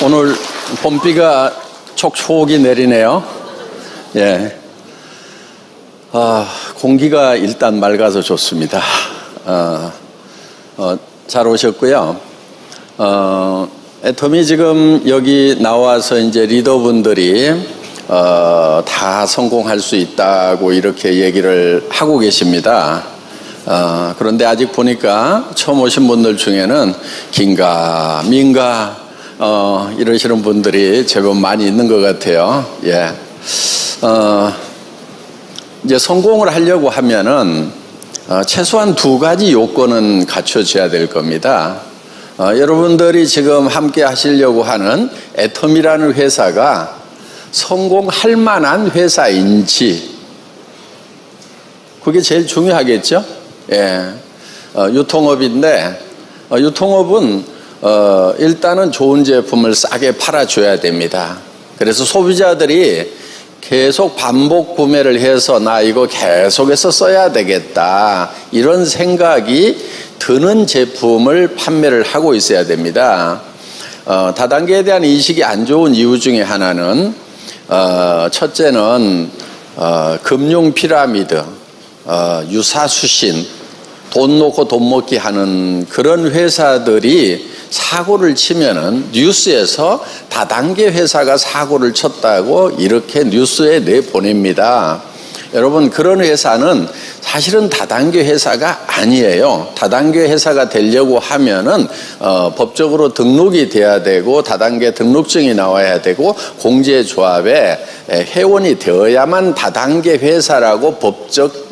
오늘 봄비가 촉촉이 내리네요. 예. 공기가 일단 맑아서 좋습니다. 잘 오셨고요. 애터미 지금 여기 나와서 이제 리더분들이 다 성공할 수 있다고 이렇게 얘기를 하고 계십니다. 그런데 아직 보니까 처음 오신 분들 중에는 긴가 민가 이러시는 분들이 제법 많이 있는 것 같아요. 예. 이제 성공을 하려고 하면은 최소한 두 가지 요건은 갖춰져야 될 겁니다. 여러분들이 지금 함께 하시려고 하는 애터미라는 회사가 성공할 만한 회사인지, 그게 제일 중요하겠죠? 예. 유통업인데, 유통업은 일단은 좋은 제품을 싸게 팔아줘야 됩니다. 그래서 소비자들이 계속 반복 구매를 해서 나 이거 계속해서 써야 되겠다, 이런 생각이 드는 제품을 판매를 하고 있어야 됩니다. 다단계에 대한 인식이 안 좋은 이유 중에 하나는 첫째는 금융 피라미드, 유사수신, 돈 놓고 돈 먹기 하는 그런 회사들이 사고를 치면은 뉴스에서 다단계 회사가 사고를 쳤다고 이렇게 뉴스에 내보냅니다. 여러분, 그런 회사는 사실은 다단계 회사가 아니에요. 다단계 회사가 되려고 하면은 법적으로 등록이 돼야 되고, 다단계 등록증이 나와야 되고, 공제조합에 회원이 되어야만 다단계 회사라고 법적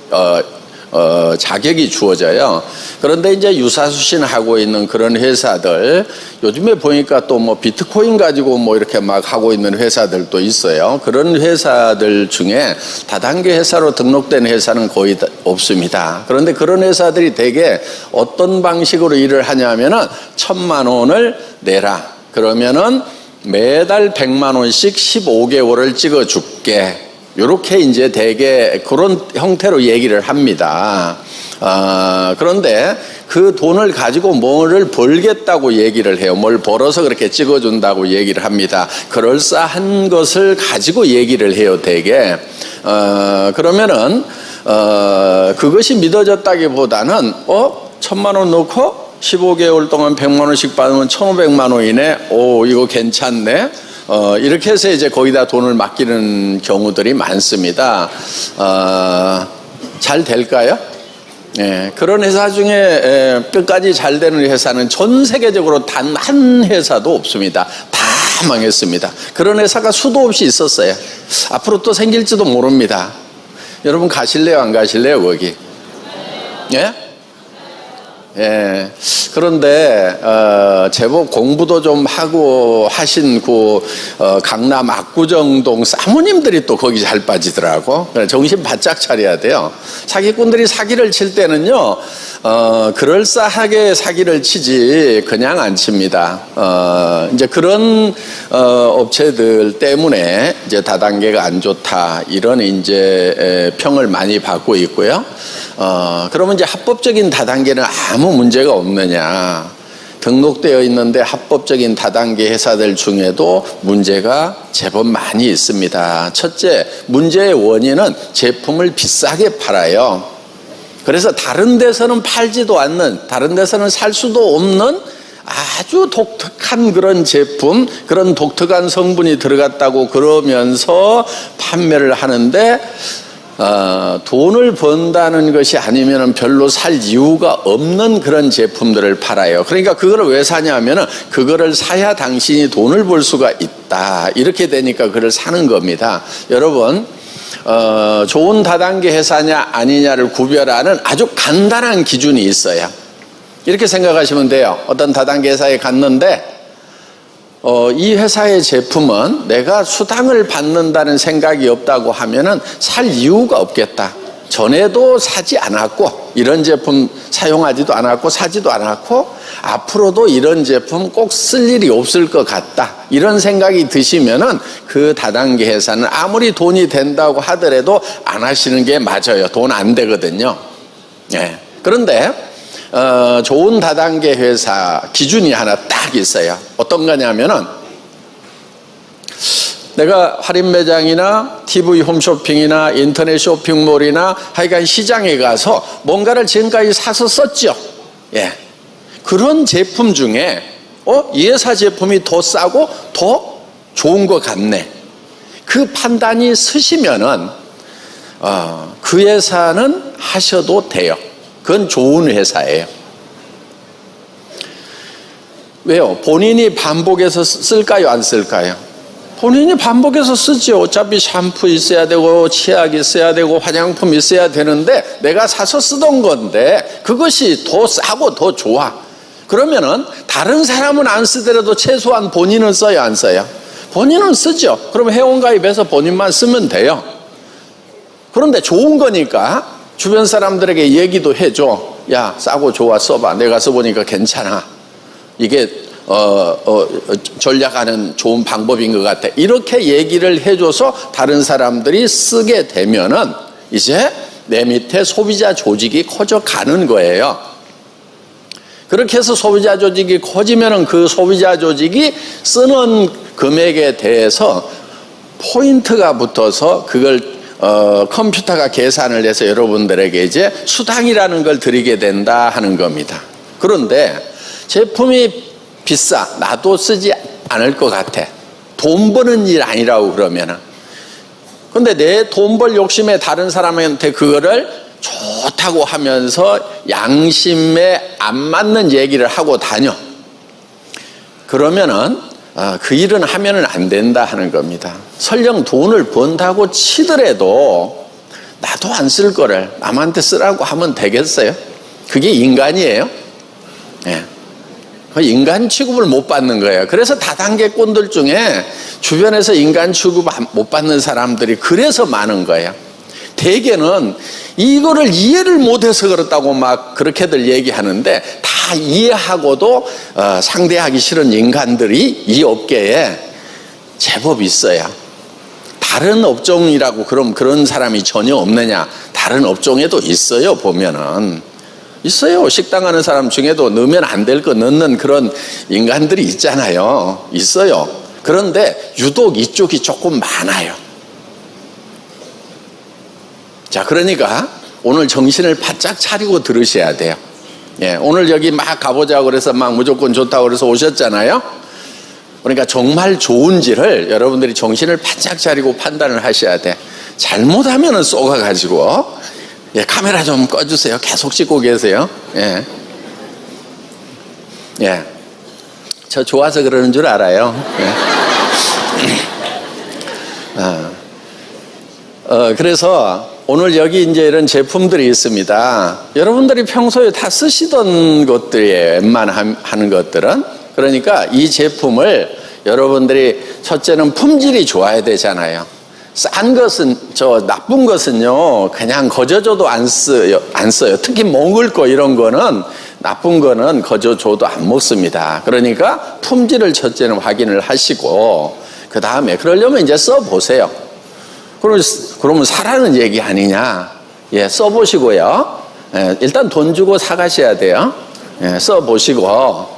자격이 주어져요. 그런데 이제 유사수신하고 있는 그런 회사들, 요즘에 보니까 또 뭐 비트코인 가지고 뭐 이렇게 막 하고 있는 회사들도 있어요. 그런 회사들 중에 다단계 회사로 등록된 회사는 거의 없습니다. 그런데 그런 회사들이 대개 어떤 방식으로 일을 하냐면은 1,000만 원을 내라. 그러면은 매달 100만 원씩 15개월을 찍어줄게. 이렇게 이제 대개 그런 형태로 얘기를 합니다. 그런데 그 돈을 가지고 뭐를 벌겠다고 얘기를 해요. 뭘 벌어서 그렇게 찍어준다고 얘기를 합니다. 그럴싸한 것을 가지고 얘기를 해요, 대개. 그러면은 그것이 믿어졌다기보다는 1,000만 원 넣고 15개월 동안 100만 원씩 받으면 1,500만 원이네. 오, 이거 괜찮네. 이렇게 해서 이제 거기다 돈을 맡기는 경우들이 많습니다. 잘 될까요? 예, 그런 회사 중에 끝까지 잘 되는 회사는 전 세계적으로 단 한 회사도 없습니다. 다 망했습니다. 그런 회사가 수도 없이 있었어요. 앞으로 또 생길지도 모릅니다. 여러분 가실래요, 안 가실래요, 거기? 예? 예. 그런데 제법 공부도 좀 하고 하신 강남 압구정동 사모님들이 또 거기 잘 빠지더라고. 정신 바짝 차려야 돼요. 사기꾼들이 사기를 칠 때는요, 그럴싸하게 사기를 치지 그냥 안 칩니다. 이제 그런 업체들 때문에 이제 다단계가 안 좋다, 이런 이제 평을 많이 받고 있고요. 그러면 이제 합법적인 다단계는 아무 문제가 없느냐? 등록되어 있는데 합법적인 다단계 회사들 중에도 문제가 제법 많이 있습니다. 첫째, 문제의 원인은 제품을 비싸게 팔아요. 그래서 다른 데서는 팔지도 않는, 다른 데서는 살 수도 없는 아주 독특한 그런 제품, 그런 독특한 성분이 들어갔다고 그러면서 판매를 하는데, 돈을 번다는 것이 아니면 별로 살 이유가 없는 그런 제품들을 팔아요. 그러니까 그거를 왜 사냐면은 그거를 사야 당신이 돈을 벌 수가 있다, 이렇게 되니까 그걸 사는 겁니다. 여러분, 좋은 다단계 회사냐 아니냐를 구별하는 아주 간단한 기준이 있어요. 이렇게 생각하시면 돼요. 어떤 다단계 회사에 갔는데 이 회사의 제품은 내가 수당을 받는다는 생각이 없다고 하면은 살 이유가 없겠다. 전에도 사지 않았고, 이런 제품 사용하지도 않았고 사지도 않았고, 앞으로도 이런 제품 꼭 쓸 일이 없을 것 같다, 이런 생각이 드시면은 그 다단계 회사는 아무리 돈이 된다고 하더라도 안 하시는 게 맞아요. 돈 안 되거든요. 예. 그런데 좋은 다단계 회사 기준이 하나 딱 있어요. 어떤 거냐면은 내가 할인 매장이나 TV 홈쇼핑이나 인터넷 쇼핑몰이나 하여간 시장에 가서 뭔가를 지금까지 사서 썼죠. 예. 그런 제품 중에 이 회사 제품이 더 싸고 더 좋은 것 같네. 그 판단이 서시면은 그 회사는 하셔도 돼요. 그건 좋은 회사예요. 왜요? 본인이 반복해서 쓸까요? 안 쓸까요? 본인이 반복해서 쓰죠. 어차피 샴푸 있어야 되고 치약 있어야 되고 화장품 있어야 되는데 내가 사서 쓰던 건데 그것이 더 싸고 더 좋아. 그러면은 다른 사람은 안 쓰더라도 최소한 본인은 써요, 안 써요? 본인은 쓰죠. 그럼 회원가입해서 본인만 쓰면 돼요. 그런데 좋은 거니까 주변 사람들에게 얘기도 해줘. 야, 싸고 좋아, 써봐. 내가 써보니까 괜찮아. 이게 전략하는 좋은 방법인 것 같아. 이렇게 얘기를 해줘서 다른 사람들이 쓰게 되면은 이제 내 밑에 소비자 조직이 커져가는 거예요. 그렇게 해서 소비자 조직이 커지면은 그 소비자 조직이 쓰는 금액에 대해서 포인트가 붙어서 그걸 컴퓨터가 계산을 해서 여러분들에게 이제 수당이라는 걸 드리게 된다 하는 겁니다. 그런데 제품이 비싸. 나도 쓰지 않을 것 같아. 돈 버는 일 아니라고 그러면은. 근데 내 돈 벌 욕심에 다른 사람한테 그거를 좋다고 하면서 양심에 안 맞는 얘기를 하고 다녀. 그러면은 그 일은 하면은 안 된다 하는 겁니다. 설령 돈을 번다고 치더라도 나도 안 쓸 거를 남한테 쓰라고 하면 되겠어요? 그게 인간이에요? 예. 인간 취급을 못 받는 거예요. 그래서 다단계꾼들 중에 주변에서 인간 취급 못 받는 사람들이 그래서 많은 거예요. 대개는 이거를 이해를 못해서 그렇다고 막 그렇게들 얘기하는데 다 이해하고도 상대하기 싫은 인간들이 이 업계에 제법 있어요. 다른 업종이라고 그럼 그런 사람이 전혀 없느냐? 다른 업종에도 있어요. 보면은 있어요. 식당 하는 사람 중에도 넣으면 안 될 거 넣는 그런 인간들이 있잖아요. 있어요. 그런데 유독 이쪽이 조금 많아요. 자, 그러니까 오늘 정신을 바짝 차리고 들으셔야 돼요. 예, 오늘 여기 막 가보자고 그래서 막 무조건 좋다고 그래서 오셨잖아요. 그러니까 정말 좋은지를 여러분들이 정신을 바짝 차리고 판단을 하셔야 돼. 잘못하면은 쏘가가지고 예, 카메라 좀 꺼주세요. 계속 찍고 계세요. 예. 예. 저 좋아서 그러는 줄 알아요. 예. 그래서 오늘 여기 이제 이런 제품들이 있습니다. 여러분들이 평소에 다 쓰시던 것들이에요. 웬만하는 것들은. 그러니까 이 제품을 여러분들이 첫째는 품질이 좋아야 되잖아요. 싼 것은 나쁜 것은요 그냥 거저줘도 안 써요. 특히 먹을 거 이런 거는 나쁜 거는 거저줘도 안 먹습니다. 그러니까 품질을 첫째는 확인을 하시고 그 다음에 그러려면 이제 써보세요. 그러면 사라는 얘기 아니냐? 예, 써보시고요. 예, 일단 돈 주고 사가셔야 돼요. 예, 써보시고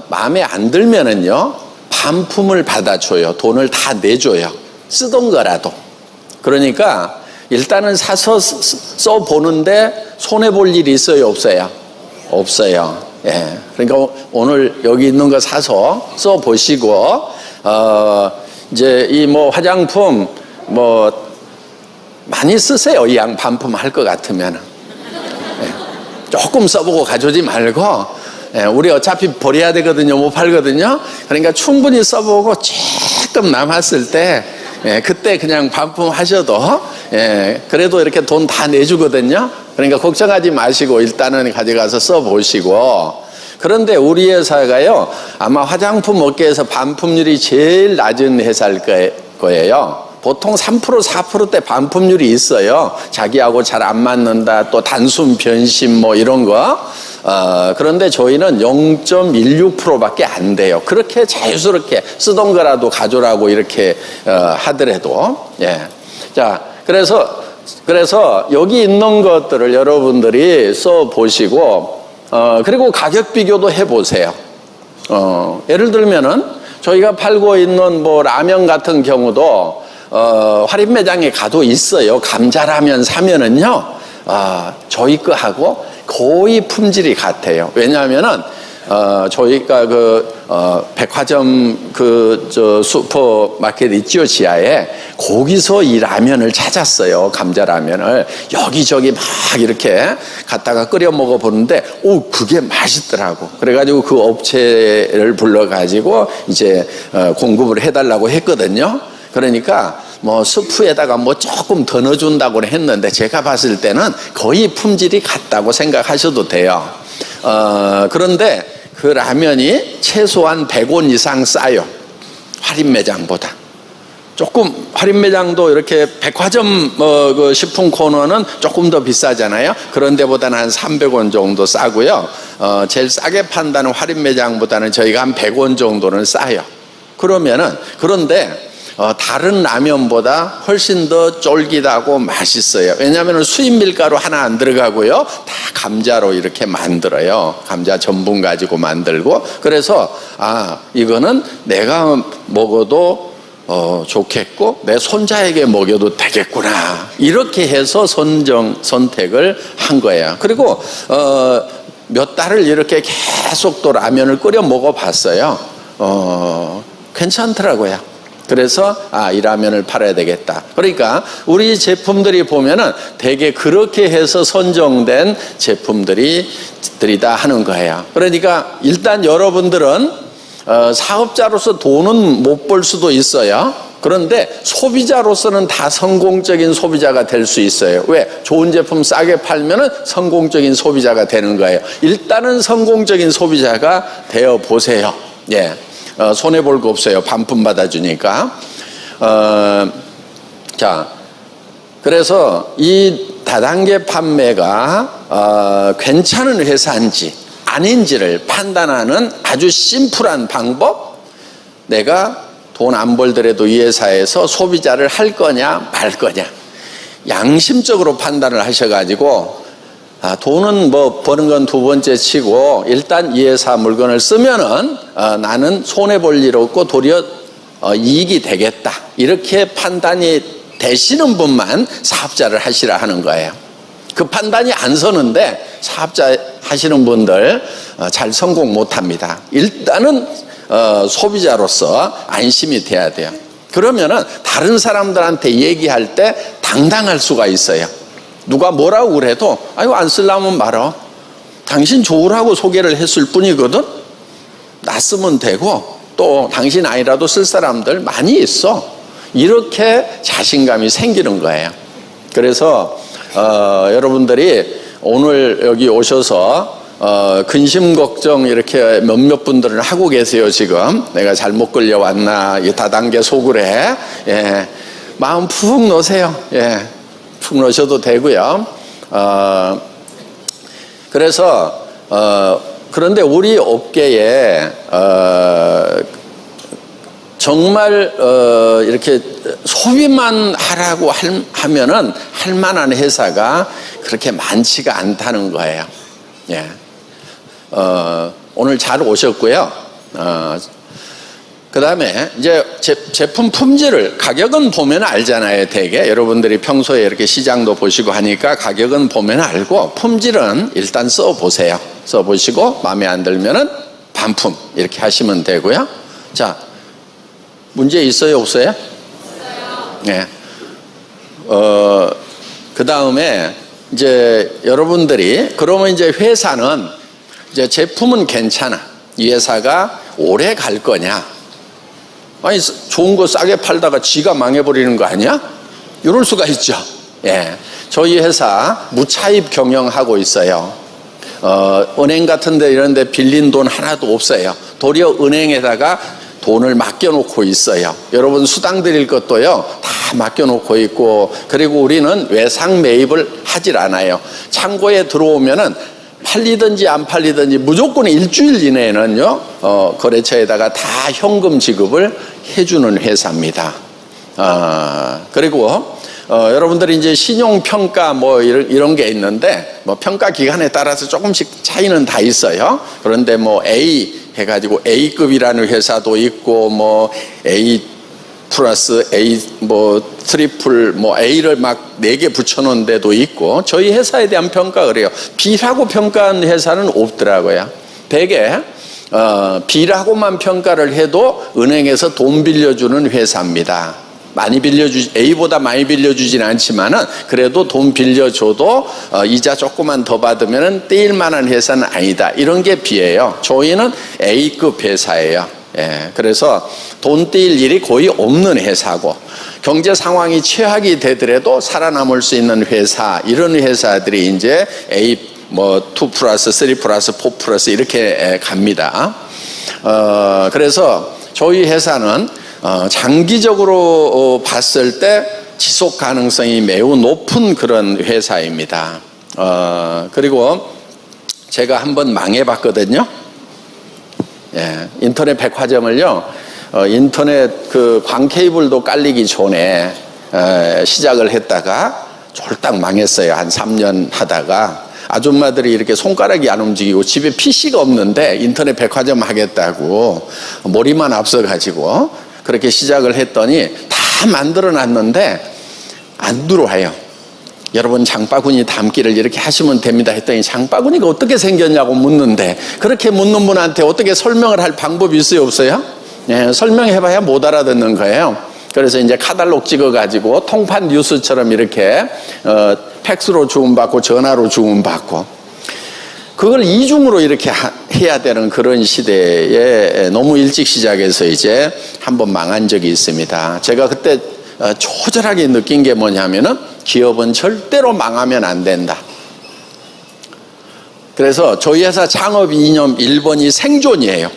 마음에 안 들면은요 반품을 받아줘요. 돈을 다 내줘요. 쓰던 거라도. 그러니까 일단은 사서 써보는데 손해볼 일이 있어요, 없어요? 없어요. 예. 그러니까 오늘 여기 있는 거 사서 써보시고 이제 이 뭐 화장품 뭐 많이 쓰세요. 이 양 반품할 것 같으면. 예. 조금 써보고 가져오지 말고 예. 우리 어차피 버려야 되거든요. 못 팔거든요. 그러니까 충분히 써보고 조금 남았을 때 예, 그때 그냥 반품하셔도 예, 그래도 이렇게 돈 다 내주거든요. 그러니까 걱정하지 마시고 일단은 가져가서 써보시고. 그런데 우리 회사가요 아마 화장품 업계에서 반품률이 제일 낮은 회사일 거예요. 보통 3% 4%대 반품률이 있어요. 자기하고 잘 안 맞는다, 또 단순 변심 뭐 이런 거. 그런데 저희는 0.16%밖에 안 돼요. 그렇게 자유스럽게 쓰던 거라도 가져라고 이렇게 하더라도. 예. 자, 그래서 그래서 여기 있는 것들을 여러분들이 써 보시고, 그리고 가격 비교도 해 보세요. 예를 들면은 저희가 팔고 있는 뭐 라면 같은 경우도 할인 매장에 가도 있어요. 감자라면 사면은요, 저희 거하고 거의 품질이 같아요. 왜냐하면은 저희가 백화점 슈퍼마켓 있죠, 지하에. 거기서 이 라면을 찾았어요. 감자라면을. 여기저기 막 이렇게 갖다가 끓여 먹어보는데, 그게 맛있더라고. 그래가지고 그 업체를 불러가지고 이제 공급을 해달라고 했거든요. 그러니까 뭐 스프에다가 뭐 조금 더 넣어준다고 했는데, 제가 봤을 때는 거의 품질이 같다고 생각하셔도 돼요. 그런데 그 라면이 최소한 100원 이상 싸요. 할인 매장보다. 조금 할인 매장도 이렇게 백화점 그 식품 코너는 조금 더 비싸잖아요. 그런 데보다는 한 300원 정도 싸고요. 제일 싸게 판다는 할인 매장보다는 저희가 한 100원 정도는 싸요. 그런데 다른 라면보다 훨씬 더 쫄깃하고 맛있어요. 왜냐하면 수입 밀가루 하나 안 들어가고요, 다 감자로 이렇게 만들어요. 감자 전분 가지고 만들고. 그래서 이거는 내가 먹어도 좋겠고 내 손자에게 먹여도 되겠구나, 이렇게 해서 선택을 한 거예요. 그리고 몇 달을 이렇게 계속 또 라면을 끓여 먹어봤어요. 괜찮더라고요. 그래서 이 라면을 팔아야 되겠다. 그러니까 우리 제품들이 보면은 되게 그렇게 해서 선정된 제품들이다 하는 거예요. 그러니까 일단 여러분들은 사업자로서 돈은 못 벌 수도 있어요. 그런데 소비자로서는 다 성공적인 소비자가 될 수 있어요. 왜? 좋은 제품 싸게 팔면은 성공적인 소비자가 되는 거예요. 일단은 성공적인 소비자가 되어 보세요. 예. 손해볼 거 없어요. 반품 받아주니까. 자, 그래서 이 다단계 판매가 괜찮은 회사인지 아닌지를 판단하는 아주 심플한 방법, 내가 돈 안 벌더라도 이 회사에서 소비자를 할 거냐 말 거냐, 양심적으로 판단을 하셔가지고 돈은 뭐 버는 건 두 번째 치고 일단 이 회사 물건을 쓰면은 나는 손해볼 일 없고 도리어 이익이 되겠다, 이렇게 판단이 되시는 분만 사업자를 하시라 하는 거예요. 그 판단이 안 서는데 사업자 하시는 분들 잘 성공 못합니다. 일단은 소비자로서 안심이 돼야 돼요. 그러면은 다른 사람들한테 얘기할 때 당당할 수가 있어요. 누가 뭐라고 그래도 안 쓰려면 말어. 당신 좋으라고 소개를 했을 뿐이거든. 나 쓰면 되고 또 당신 아니라도 쓸 사람들 많이 있어. 이렇게 자신감이 생기는 거예요. 그래서 여러분들이 오늘 여기 오셔서 근심 걱정 이렇게 몇몇 분들은 하고 계세요. 지금 내가 잘못 끌려왔나, 이 다단계 속으래. 예, 마음 푹 놓으세요. 예, 푹 놓으셔도 되고요. 그래서 그런데 우리 업계에 정말 이렇게 소비만 하라고 하면은 할 만한 회사가 그렇게 많지가 않다는 거예요. 예. 오늘 잘 오셨고요. 그 다음에 이제 제품 품질을, 가격은 보면 알잖아요. 되게 여러분들이 평소에 이렇게 시장도 보시고 하니까 가격은 보면 알고, 품질은 일단 써보세요. 써보시고 마음에 안 들면은 반품 이렇게 하시면 되고요. 자, 문제 있어요, 없어요? 있어요. 네. 그 다음에 이제 여러분들이, 그러면 이제 회사는 이제 제품은 괜찮아, 이 회사가 오래 갈 거냐, 아니 좋은 거 싸게 팔다가 지가 망해버리는 거 아니야? 이럴 수가 있죠. 예, 저희 회사 무차입 경영하고 있어요. 은행 같은 데 이런 데 빌린 돈 하나도 없어요. 도리어 은행에다가 돈을 맡겨놓고 있어요. 여러분 수당 드릴 것도요 다 맡겨놓고 있고, 그리고 우리는 외상 매입을 하질 않아요. 창고에 들어오면은 팔리든지 안 팔리든지 무조건 일주일 이내에는요 거래처에다가 다 현금 지급을 해주는 회사입니다. 그리고 여러분들이 이제 신용평가 뭐 이런 게 있는데, 뭐 평가 기간에 따라서 조금씩 차이는 다 있어요. 그런데 뭐 A 해가지고 A급이라는 회사도 있고, 뭐 A 플러스 A 뭐 트리플 뭐 A를 막 4개 붙여놓은 데도 있고, 저희 회사에 대한 평가 그래요. B라고 평가한 회사는 없더라고요. 대개 B라고만 평가를 해도 은행에서 돈 빌려주는 회사입니다. 많이 A보다 많이 빌려주진 않지만은 그래도 돈 빌려줘도 이자 조금만 더 받으면은 떼일 만한 회사는 아니다. 이런 게 B예요. 저희는 A급 회사예요. 예, 그래서 돈 떼일 일이 거의 없는 회사고, 경제 상황이 최악이 되더라도 살아남을 수 있는 회사, 이런 회사들이 이제 A 뭐 2 플러스 3 플러스 4 플러스 이렇게 갑니다. 그래서 저희 회사는 장기적으로 봤을 때 지속 가능성이 매우 높은 그런 회사입니다. 그리고 제가 한번 망해봤거든요. 예, 인터넷 백화점을요, 인터넷 그 광케이블도 깔리기 전에 시작을 했다가 쫄딱 망했어요. 한 3년 하다가 아줌마들이 이렇게 손가락이 안 움직이고 집에 PC가 없는데 인터넷 백화점 하겠다고 머리만 앞서가지고 그렇게 시작을 했더니 다 만들어 놨는데 안 들어와요. 여러분, 장바구니 담기를 이렇게 하시면 됩니다 했더니 장바구니가 어떻게 생겼냐고 묻는데, 그렇게 묻는 분한테 어떻게 설명을 할 방법이 있어요, 없어요? 예, 설명해봐야 못 알아듣는 거예요. 그래서 이제 카탈로그 찍어가지고 통판 뉴스처럼 이렇게 팩스로 주문받고 전화로 주문받고, 그걸 이중으로 이렇게 해야 되는 그런 시대에 너무 일찍 시작해서 이제 한번 망한 적이 있습니다. 제가 그때 초절하게 느낀 게 뭐냐면은 기업은 절대로 망하면 안 된다. 그래서 저희 회사 창업 이념 1번이 생존이에요.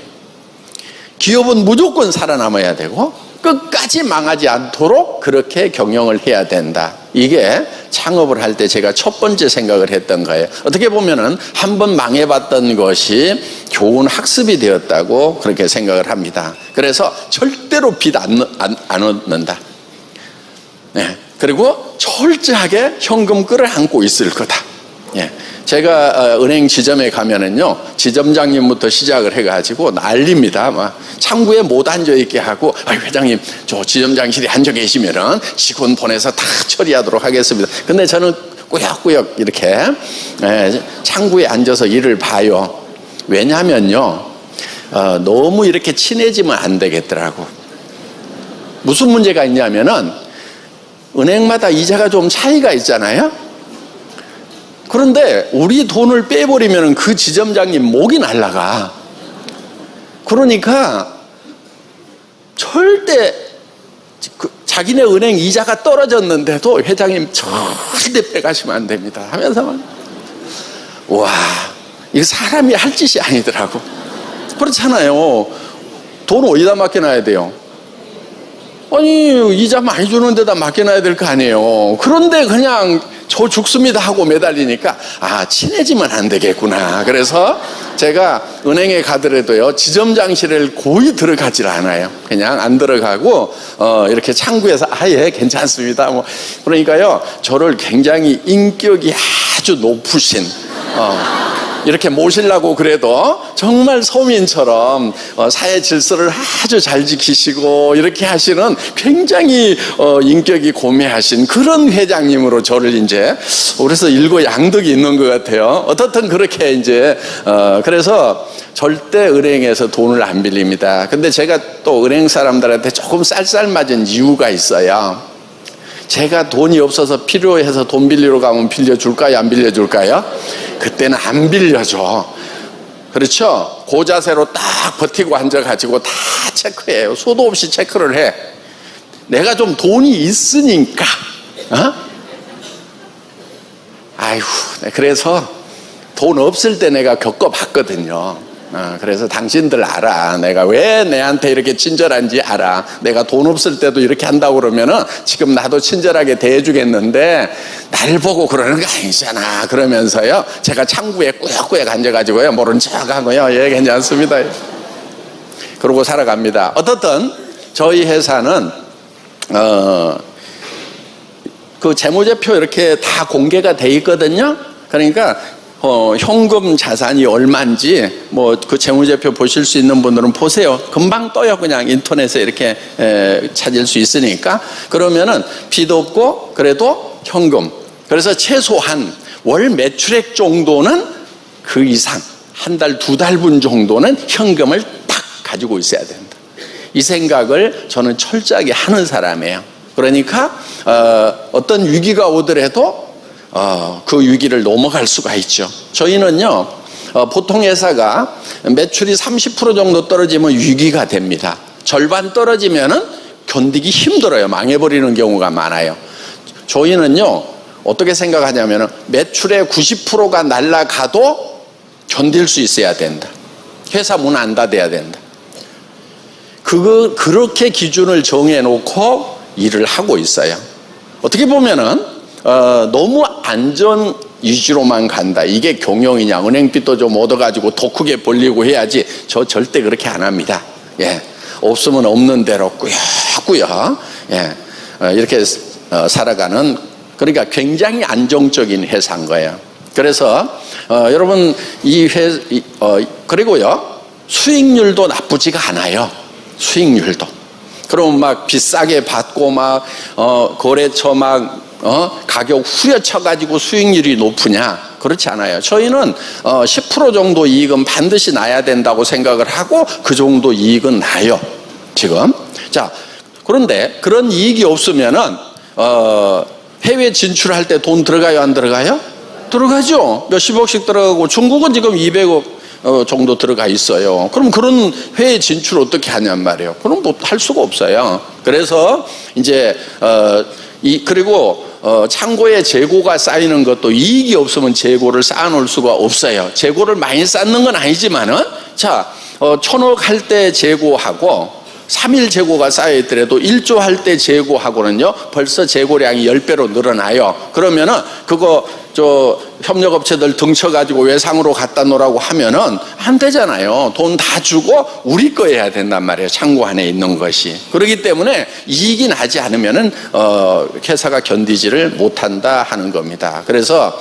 기업은 무조건 살아남아야 되고 끝까지 망하지 않도록 그렇게 경영을 해야 된다. 이게 창업을 할 때 제가 첫 번째 생각을 했던 거예요. 어떻게 보면은 한번 망해봤던 것이 좋은 학습이 되었다고 그렇게 생각을 합니다. 그래서 절대로 빚 안 얻는다. 네. 그리고 철저하게 현금 끌어안고 있을 거다. 예. 제가 은행 지점에 가면은요, 지점장님부터 시작을 해가지고 난립니다. 막 창구에 못 앉아 있게 하고, 회장님 저 지점장실에 앉아 계시면은 직원 보내서 다 처리하도록 하겠습니다. 근데 저는 꾸역꾸역 이렇게 창구에 앉아서 일을 봐요. 왜냐면요, 너무 이렇게 친해지면 안 되겠더라고. 무슨 문제가 있냐면은 은행마다 이자가 좀 차이가 있잖아요. 그런데 우리 돈을 빼버리면 그 지점장님 목이 날라가. 그러니까 절대 자기네 은행 이자가 떨어졌는데도 회장님 절대 빼가시면 안 됩니다 하면서, 와, 이거 사람이 할 짓이 아니더라고. 그렇잖아요. 돈 어디다 맡겨놔야 돼요? 아니, 이자 많이 주는 데다 맡겨놔야 될 거 아니에요. 그런데 그냥 저 죽습니다 하고 매달리니까, 친해지면 안 되겠구나. 그래서 제가 은행에 가더라도요, 지점장실을 거의 들어가질 않아요. 그냥 안 들어가고 이렇게 창구에서 예, 괜찮습니다 뭐. 그러니까요, 저를 굉장히 인격이 아주 높으신 이렇게 모시려고 그래도 정말 서민처럼 사회 질서를 아주 잘 지키시고 이렇게 하시는 굉장히 인격이 고매하신 그런 회장님으로 저를 이제, 그래서 일거양득이 있는 것 같아요. 어떻든 그렇게 이제 그래서 절대 은행에서 돈을 안 빌립니다. 근데 제가 또 은행 사람들한테 조금 쌀쌀맞은 이유가 있어요. 제가 돈이 없어서 필요해서 돈 빌리러 가면 빌려줄까요? 안 빌려줄까요? 그때는 안 빌려줘. 그렇죠? 고자세로 딱 버티고 앉아가지고 다 체크해요. 수도 없이 체크를 해. 내가 좀 돈이 있으니까. 아이고, 그래서 돈 없을 때 내가 겪어봤거든요. 그래서 당신들 알아. 내가 왜 내한테 이렇게 친절한지 알아. 내가 돈 없을 때도 이렇게 한다고 그러면은 지금 나도 친절하게 대해주겠는데 날 보고 그러는 거 아니잖아. 그러면서요, 제가 창구에 꾸역꾸역 앉아가지고요, 모른 척하고요, 예, 괜찮습니다. 그러고 살아갑니다. 어떻든 저희 회사는 그 재무제표 이렇게 다 공개가 돼 있거든요. 그러니까 현금 자산이 얼마인지 뭐 그 재무제표 보실 수 있는 분들은 보세요. 금방 떠요. 그냥 인터넷에 이렇게 찾을 수 있으니까. 그러면은 빚 없고 그래도 현금. 그래서 최소한 월 매출액 정도는 그 이상 한 달, 두 달분 정도는 현금을 딱 가지고 있어야 된다. 이 생각을 저는 철저하게 하는 사람이에요. 그러니까 어떤 위기가 오더라도 그 위기를 넘어갈 수가 있죠. 저희는요, 보통 회사가 매출이 30% 정도 떨어지면 위기가 됩니다. 절반 떨어지면은 견디기 힘들어요. 망해버리는 경우가 많아요. 저희는요, 어떻게 생각하냐면 매출의 90%가 날아가도 견딜 수 있어야 된다. 회사 문 안 닫아야 된다. 그렇게 기준을 정해놓고 일을 하고 있어요. 어떻게 보면은 너무 안전 위주로만 간다. 이게 경영이냐? 은행빚도 좀 얻어가지고 더 크게 벌리고 해야지. 저 절대 그렇게 안 합니다. 예, 없으면 없는 대로 꾸역꾸역 이렇게 살아가는. 그러니까 굉장히 안정적인 회사인 거예요. 그래서 여러분 그리고요 수익률도 나쁘지가 않아요. 수익률도. 그럼 막 비싸게 받고 막 거래처 막 가격 후려쳐가지고 수익률이 높으냐? 그렇지 않아요. 저희는 10% 정도 이익은 반드시 나야 된다고 생각을 하고 그 정도 이익은 나요. 지금. 자, 그런데 그런 이익이 없으면은 해외 진출할 때 돈 들어가요, 안 들어가요? 들어가죠. 몇십억씩 들어가고 중국은 지금 200억 정도 들어가 있어요. 그럼 그런 해외 진출 어떻게 하냔 말이에요. 그럼 뭐 할 수가 없어요. 그래서 이제 그리고 창고에 재고가 쌓이는 것도 이익이 없으면 재고를 쌓아놓을 수가 없어요. 재고를 많이 쌓는 건 아니지만은 자 1,000억 할 때 재고하고 3일 재고가 쌓여있더라도 1조 할 때 재고하고는요 벌써 재고량이 10배로 늘어나요. 그러면은 그거 협력업체들 등쳐가지고 외상으로 갖다 놓으라고 하면은 안 되잖아요. 돈 다 주고 우리 거 해야 된단 말이에요. 창고 안에 있는 것이. 그렇기 때문에 이익이 나지 않으면은 회사가 견디지를 못한다 하는 겁니다. 그래서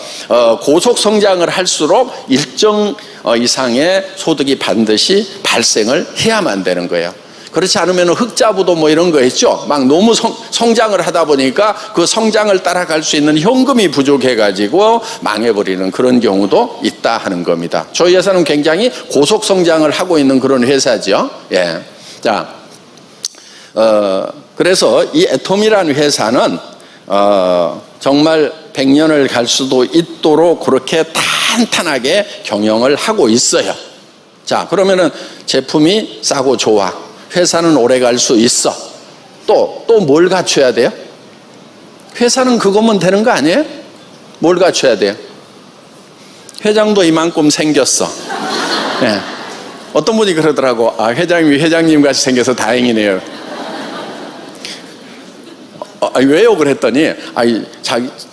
고속 성장을 할수록 일정 이상의 소득이 반드시 발생을 해야만 되는 거예요. 그렇지 않으면 흑자부도 뭐 이런 거 있죠. 막 너무 성장을 하다 보니까 그 성장을 따라갈 수 있는 현금이 부족해가지고 망해버리는 그런 경우도 있다 하는 겁니다. 저희 회사는 굉장히 고속 성장을 하고 있는 그런 회사죠. 예. 자, 그래서 이 애톰이라는 회사는 정말 100년을 갈 수도 있도록 그렇게 탄탄하게 경영을 하고 있어요. 자, 그러면은 제품이 싸고 좋아. 회사는 오래 갈 수 있어. 또 뭘 갖춰야 돼요? 회사는 그것만 되는 거 아니에요? 뭘 갖춰야 돼요? 회장도 이만큼 생겼어. 네. 어떤 분이 그러더라고. 회장님이 회장님 같이 생겨서 다행이네요. 왜요? 그랬더니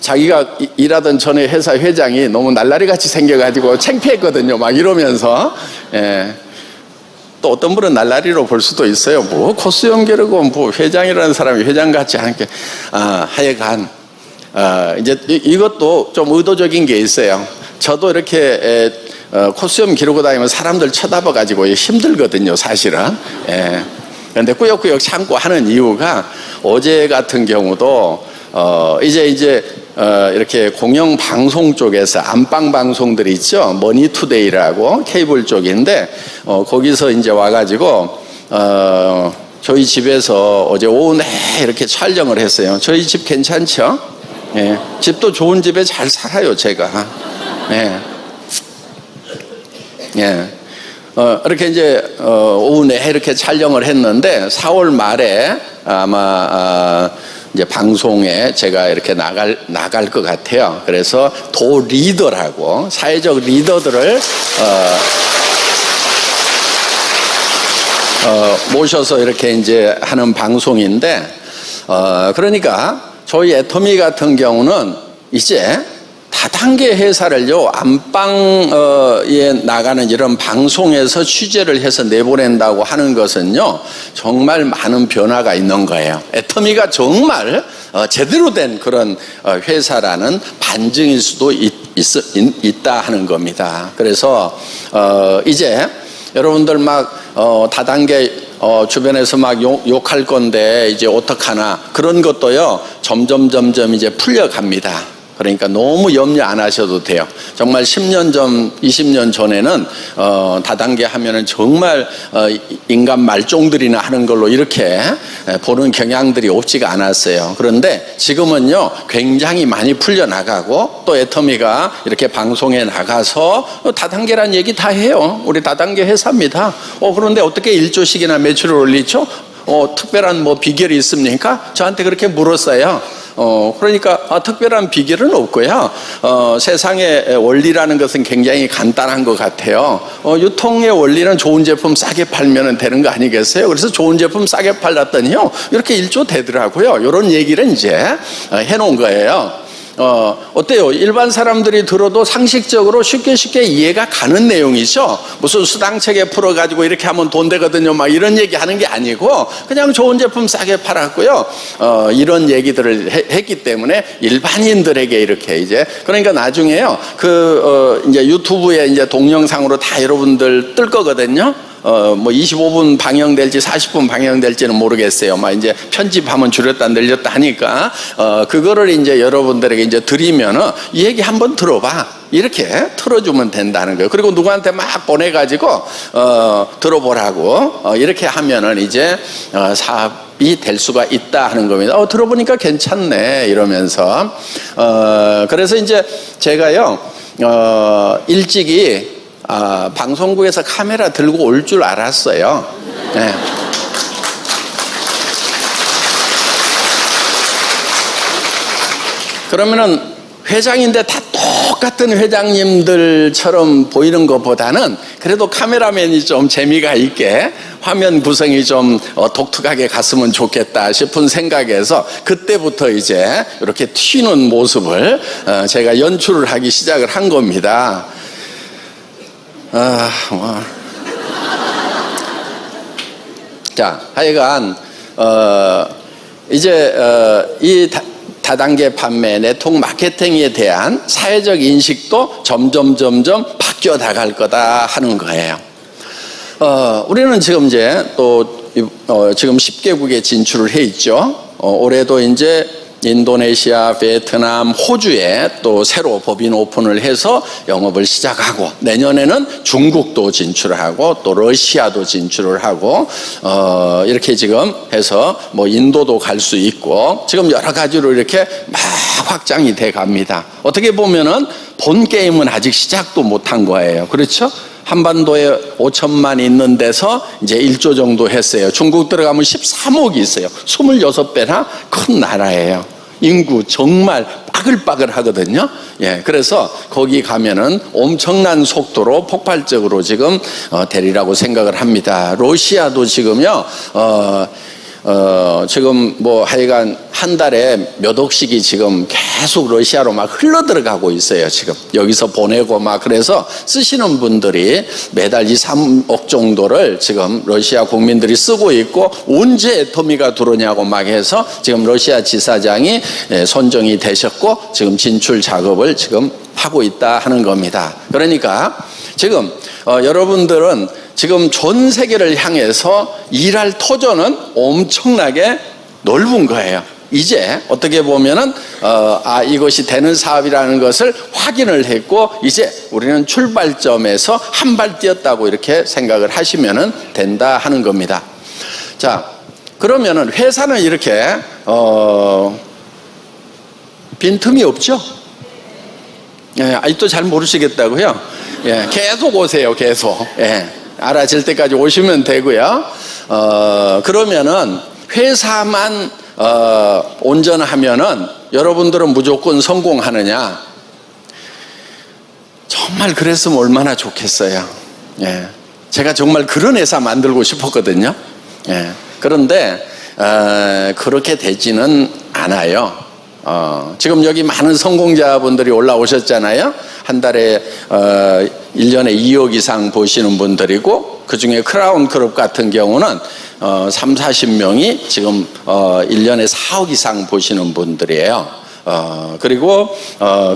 자기가 일하던 전에 회사 회장이 너무 날라리 같이 생겨가지고 창피했거든요. 막 이러면서. 예. 또 어떤 분은 날라리로 볼 수도 있어요. 뭐 코스 연결하고 뭐 회장이라는 사람이 회장같지 않게. 하여간 이제 이것도 좀 의도적인 게 있어요. 저도 이렇게 코스염 기르고 다니면 사람들 쳐다봐 가지고 힘들거든요, 사실은. 예. 그런데 꾸역꾸역 참고 하는 이유가 어제 같은 경우도 이제 이렇게 공영 방송 쪽에서 안방 방송들이 있죠. 머니투데이라고 케이블 쪽인데 거기서 이제 와가지고 저희 집에서 어제 오후 내 이렇게 촬영을 했어요. 저희 집 괜찮죠? 예. 집도 좋은 집에 잘 살아요, 제가. 예. 예. 이렇게 이제 오후 내 이렇게 촬영을 했는데 4월 말에 아마 이제 방송에 제가 이렇게 나갈 것 같아요. 그래서 도 리더라고 사회적 리더들을 모셔서 이렇게 이제 하는 방송인데 그러니까 저희 애터미 같은 경우는 이제 다단계 회사를요 안방에 나가는 이런 방송에서 취재를 해서 내보낸다고 하는 것은요 정말 많은 변화가 있는 거예요. 애터미가 정말 제대로 된 그런 회사라는 반증일 수도 있다 하는 겁니다. 그래서 이제 여러분들 막 다단계 주변에서 막 욕할 건데 이제 어떡하나 그런 것도요 점점 이제 풀려갑니다. 그러니까 너무 염려 안 하셔도 돼요. 정말 10년 전, 20년 전에는 다단계 하면은 정말 인간 말종들이나 하는 걸로 이렇게 보는 경향들이 없지가 않았어요. 그런데 지금은요 굉장히 많이 풀려나가고 또 애터미가 이렇게 방송에 나가서 다단계란 얘기 다 해요. 우리 다단계 회사입니다. 그런데 어떻게 1조씩이나 매출을 올리죠? 특별한 뭐 비결이 있습니까? 저한테 그렇게 물었어요. 그러니까 특별한 비결은 없고요. 세상의 원리라는 것은 굉장히 간단한 것 같아요. 유통의 원리는 좋은 제품 싸게 팔면 되는 거 아니겠어요? 그래서 좋은 제품 싸게 팔았더니요 이렇게 1조 되더라고요. 이런 얘기를 이제 해놓은 거예요. 어때요? 일반 사람들이 들어도 상식적으로 쉽게 이해가 가는 내용이죠. 무슨 수당체계 풀어가지고 이렇게 하면 돈 되거든요. 막 이런 얘기 하는 게 아니고 그냥 좋은 제품 싸게 팔았고요. 이런 얘기들을 했기 때문에 일반인들에게 이렇게 이제 그러니까 나중에요. 이제 유튜브에 이제 동영상으로 다 여러분들 뜰 거거든요. 뭐 25분 방영될지 40분 방영될지는 모르겠어요. 막 이제 편집하면 줄였다 늘렸다 하니까 그거를 이제 여러분들에게 이제 드리면은 이 얘기 한번 들어봐. 이렇게 틀어주면 된다는 거예요. 그리고 누구한테 막 보내가지고 들어보라고 이렇게 하면은 이제 사업이 될 수가 있다 하는 겁니다. 들어보니까 괜찮네 이러면서 그래서 이제 제가요 일찍이 방송국에서 카메라 들고 올 줄 알았어요. 네. 그러면은 회장인데 다 똑같은 회장님들처럼 보이는 것보다는 그래도 카메라맨이 좀 재미가 있게 화면 구성이 좀 독특하게 갔으면 좋겠다 싶은 생각에서 그때부터 이제 이렇게 튀는 모습을 제가 연출을 하기 시작을 한 겁니다. 자, 하여간 이제 이 다단계 판매 네트워크 마케팅에 대한 사회적 인식도 점점 바뀌어 나갈 거다 하는 거예요. 우리는 지금 이제 또 지금 10개국에 진출을 해 있죠. 올해도 이제 인도네시아, 베트남, 호주에 또 새로 법인 오픈을 해서 영업을 시작하고 내년에는 중국도 진출하고 또 러시아도 진출을 하고 이렇게 지금 해서 뭐 인도도 갈 수 있고 지금 여러 가지로 이렇게 막 확장이 돼 갑니다. 어떻게 보면은 본 게임은 아직 시작도 못한 거예요. 그렇죠? 한반도에 5천만 있는 데서 이제 1조 정도 했어요. 중국 들어가면 13억이 있어요. 26배나 큰 나라예요. 인구 정말 빠글빠글 하거든요. 예, 그래서 거기 가면은 엄청난 속도로 폭발적으로 지금 되리라고 생각을 합니다. 러시아도 지금요, 지금 뭐 하여간 한 달에 몇 억씩이 지금 계속 러시아로 막 흘러 들어가고 있어요. 지금 여기서 보내고 막 그래서 쓰시는 분들이 매달 2, 3억 정도를 지금 러시아 국민들이 쓰고 있고 언제 애터미가 들어오냐고 막 해서 지금 러시아 지사장이 선정이 되셨고 지금 진출 작업을 지금 하고 있다 하는 겁니다. 그러니까 지금 여러분들은 지금 전 세계를 향해서 일할 터전은 엄청나게 넓은 거예요. 이제 어떻게 보면은 이것이 되는 사업이라는 것을 확인을 했고 이제 우리는 출발점에서 한 발 뛰었다고 이렇게 생각을 하시면은 된다 하는 겁니다. 자, 그러면은 회사는 이렇게 빈틈이 없죠? 예, 아직도 잘 모르시겠다고요? 예, 계속 오세요, 계속. 예, 알아질 때까지 오시면 되고요. 그러면은 회사만 온전하면은 여러분들은 무조건 성공하느냐? 정말 그랬으면 얼마나 좋겠어요. 예, 제가 정말 그런 회사 만들고 싶었거든요. 예, 그런데 그렇게 되지는 않아요. 지금 여기 많은 성공자분들이 올라오셨잖아요. 한 달에 1년에 2억 이상 보시는 분들이고 그중에 크라운 그룹 같은 경우는 3, 40명이 지금 1년에 4억 이상 보시는 분들이에요. 그리고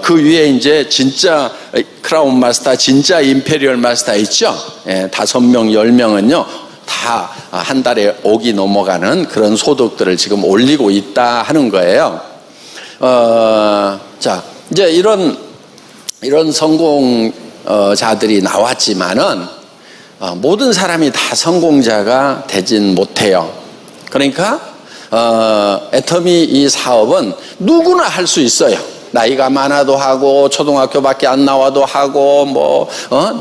그 위에 이제 진짜 크라운 마스터, 진짜 임페리얼 마스터 있죠? 5명, 10명은요 다 한 달에 5억이 넘어가는 그런 소득들을 지금 올리고 있다 하는 거예요. 자, 이제 이런 성공자들이 나왔지만은 모든 사람이 다 성공자가 되진 못해요. 그러니까 애터미 이 사업은 누구나 할 수 있어요. 나이가 많아도 하고 초등학교밖에 안 나와도 하고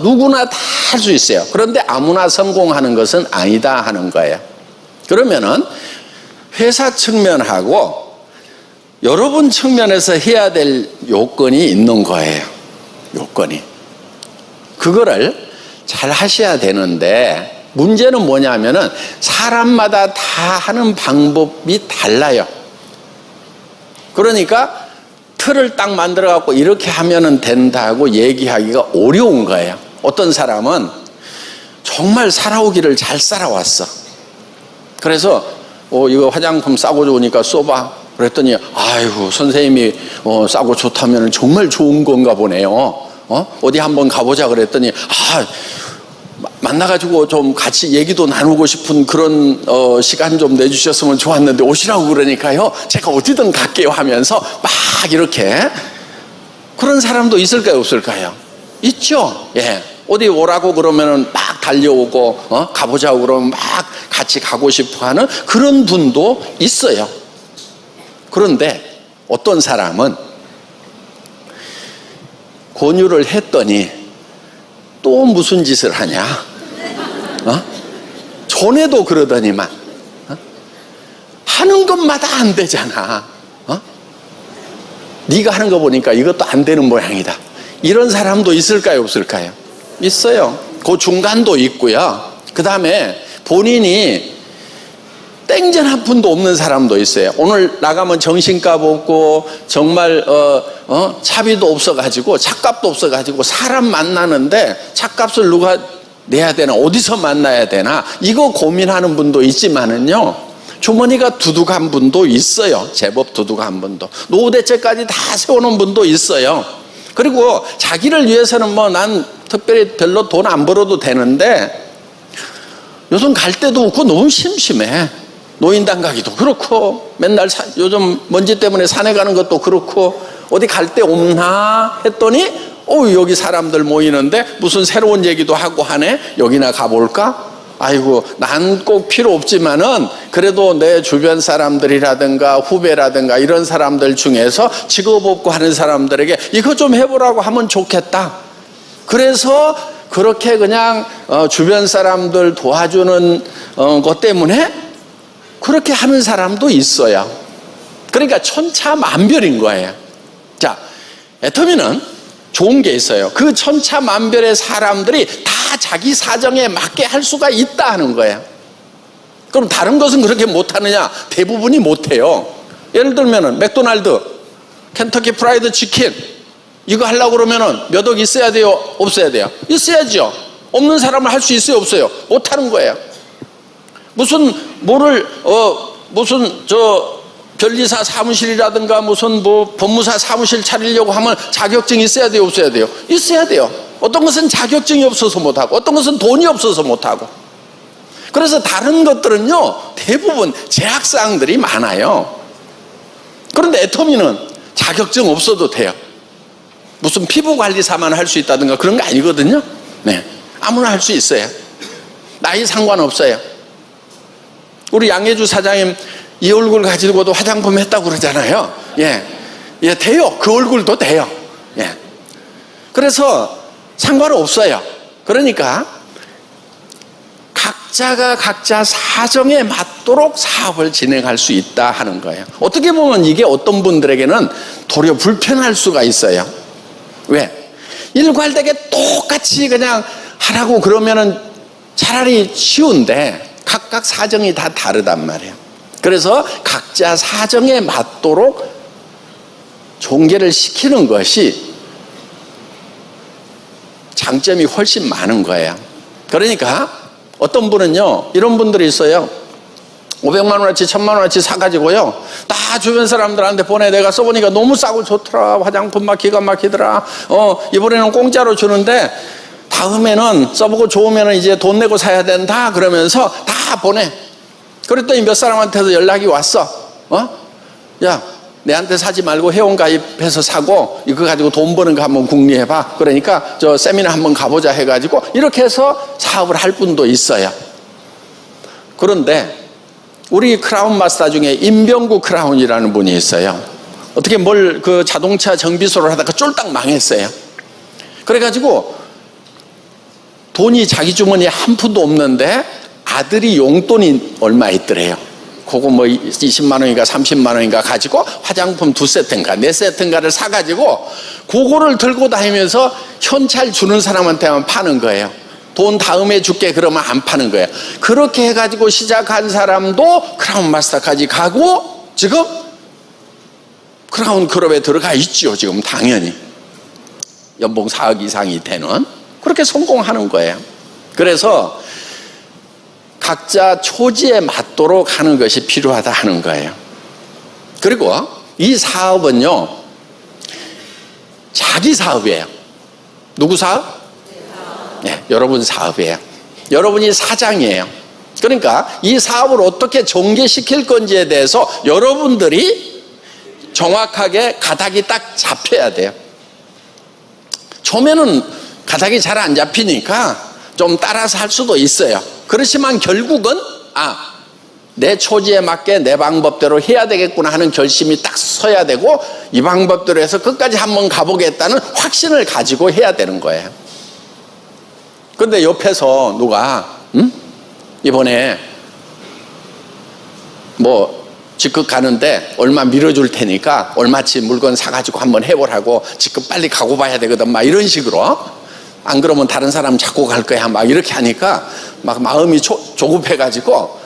누구나 다 할 수 있어요. 그런데 아무나 성공하는 것은 아니다 하는 거예요. 그러면은 회사 측면하고 여러분 측면에서 해야 될 요건이 있는 거예요. 요건이. 그거를 잘 하셔야 되는데 문제는 뭐냐면은 사람마다 다 하는 방법이 달라요. 그러니까 틀을 딱 만들어 갖고 이렇게 하면은 된다고 얘기하기가 어려운 거예요. 어떤 사람은 정말 살아오기를 잘 살아왔어. 그래서 이거 화장품 싸고 좋으니까 써봐. 그랬더니 아이고 선생님이 싸고 좋다면 정말 좋은 건가 보네요. 어디 한번 가보자 그랬더니 만나가지고 좀 같이 얘기도 나누고 싶은 그런 시간 좀 내주셨으면 좋았는데 오시라고 그러니까요 제가 어디든 갈게요 하면서 막 이렇게. 그런 사람도 있을까요 없을까요? 있죠. 예. 어디 오라고 그러면은 막 달려오고 가보자고 그러면 막 같이 가고 싶어 하는 그런 분도 있어요. 그런데 어떤 사람은 권유를 했더니 또 무슨 짓을 하냐? 전에도 그러더니만 하는 것마다 안 되잖아. 네가 하는 거 보니까 이것도 안 되는 모양이다. 이런 사람도 있을까요 없을까요? 있어요. 그 중간도 있고요. 그 다음에 본인이 땡전 한 푼도 없는 사람도 있어요. 오늘 나가면 정신값 없고 정말 차비도 없어가지고 차값도 없어가지고 사람 만나는데 차값을 누가 내야 되나 어디서 만나야 되나 이거 고민하는 분도 있지만은요 주머니가 두둑한 분도 있어요. 제법 두둑한 분도. 노후 대책까지 다 세우는 분도 있어요. 그리고 자기를 위해서는 난 특별히 별로 돈 안 벌어도 되는데 요즘 갈 데도 없고 너무 심심해. 노인당 가기도 그렇고 맨날 요즘 먼지 때문에 산에 가는 것도 그렇고 어디 갈 데 없나 했더니 여기 사람들 모이는데 무슨 새로운 얘기도 하고 하네. 여기나 가볼까? 아이고 난 꼭 필요 없지만은 그래도 내 주변 사람들이라든가 후배라든가 이런 사람들 중에서 직업 없고 하는 사람들에게 이거 좀 해보라고 하면 좋겠다. 그래서 그렇게 그냥 주변 사람들 도와주는 것 때문에 그렇게 하는 사람도 있어요. 그러니까 천차만별인 거예요. 자, 애터미는 좋은 게 있어요. 그 천차만별의 사람들이 다 자기 사정에 맞게 할 수가 있다 하는 거예요. 그럼 다른 것은 그렇게 못하느냐? 대부분이 못해요. 예를 들면은 맥도날드, 켄터키 프라이드 치킨 이거 하려고 그러면은 몇 억 있어야 돼요? 없어야 돼요? 있어야죠. 없는 사람은 할 수 있어요? 없어요? 못하는 거예요. 무슨 변리사 사무실이라든가 무슨 법무사 사무실 차리려고 하면 자격증이 있어야 돼요? 없어야 돼요? 있어야 돼요. 어떤 것은 자격증이 없어서 못하고 어떤 것은 돈이 없어서 못하고. 그래서 다른 것들은요 대부분 제약사항들이 많아요. 그런데 애터미는 자격증 없어도 돼요. 무슨 피부관리사만 할 수 있다든가 그런 거 아니거든요. 네, 아무나 할 수 있어요. 나이 상관없어요. 우리 양혜주 사장님 이 얼굴 가지고도 화장품 했다고 그러잖아요. 예, 돼요. 그 얼굴도 돼요. 예. 그래서 상관없어요. 그러니까 각자가 각자 사정에 맞도록 사업을 진행할 수 있다 하는 거예요. 어떻게 보면 이게 어떤 분들에게는 도리어 불편할 수가 있어요. 왜? 일괄되게 똑같이 그냥 하라고 그러면은 차라리 쉬운데 각각 사정이 다 다르단 말이에요. 그래서 각자 사정에 맞도록 종계를 시키는 것이 장점이 훨씬 많은 거예요. 그러니까 어떤 분은요, 이런 분들이 있어요. 500만 원어치 1000만 원어치 사가지고요, 다 주변 사람들한테 보내. 내가 써보니까 너무 싸고 좋더라, 화장품 막 기가 막히더라, 이번에는 공짜로 주는데 다음에는 써보고 좋으면 이제 돈 내고 사야 된다 그러면서 다 보내. 그랬더니 몇 사람한테서 연락이 왔어. 야, 내한테 사지 말고 회원가입해서 사고 이거 가지고 돈 버는 거 한번 궁리해봐. 그러니까 저 세미나 한번 가보자 해가지고 이렇게 해서 사업을 할 분도 있어요. 그런데 우리 크라운 마스터 중에 임병구 크라운이라는 분이 있어요. 어떻게 그 자동차 정비소를 하다가 쫄딱 망했어요. 그래가지고 돈이 자기 주머니에 한 푼도 없는데 아들이 용돈이 얼마 있더래요. 그거 뭐 20만 원인가 30만 원인가 가지고 화장품 2세트인가 4세트인가를 사가지고 그거를 들고 다니면서 현찰 주는 사람한테만 파는 거예요. 돈 다음에 줄게 그러면 안 파는 거예요. 그렇게 해가지고 시작한 사람도 크라운 마스터까지 가고 지금 크라운 클럽에 들어가 있죠. 지금 당연히 연봉 4억 이상이 되는, 그렇게 성공하는 거예요. 그래서 각자 초지에 맞도록 하는 것이 필요하다 하는 거예요. 그리고 이 사업은요, 자기 사업이에요. 누구 사업? 네, 여러분 사업이에요. 여러분이 사장이에요. 그러니까 이 사업을 어떻게 전개시킬 건지에 대해서 여러분들이 정확하게 가닥이 딱 잡혀야 돼요. 처음에는 가닥이 잘 안 잡히니까 좀 따라서 할 수도 있어요. 그렇지만 결국은 내 초지에 맞게 내 방법대로 해야 되겠구나 하는 결심이 딱 서야 되고, 이 방법대로 해서 끝까지 한번 가보겠다는 확신을 가지고 해야 되는 거예요. 근데 옆에서 누가 이번에 뭐 직급 가는데 얼마 밀어줄 테니까 얼마치 물건 사가지고 한번 해보라고, 직급 빨리 가고 봐야 되거든, 막 이런 식으로. 안 그러면 다른 사람 잡고 갈 거야, 막 이렇게 하니까 막 마음이 조급해가지고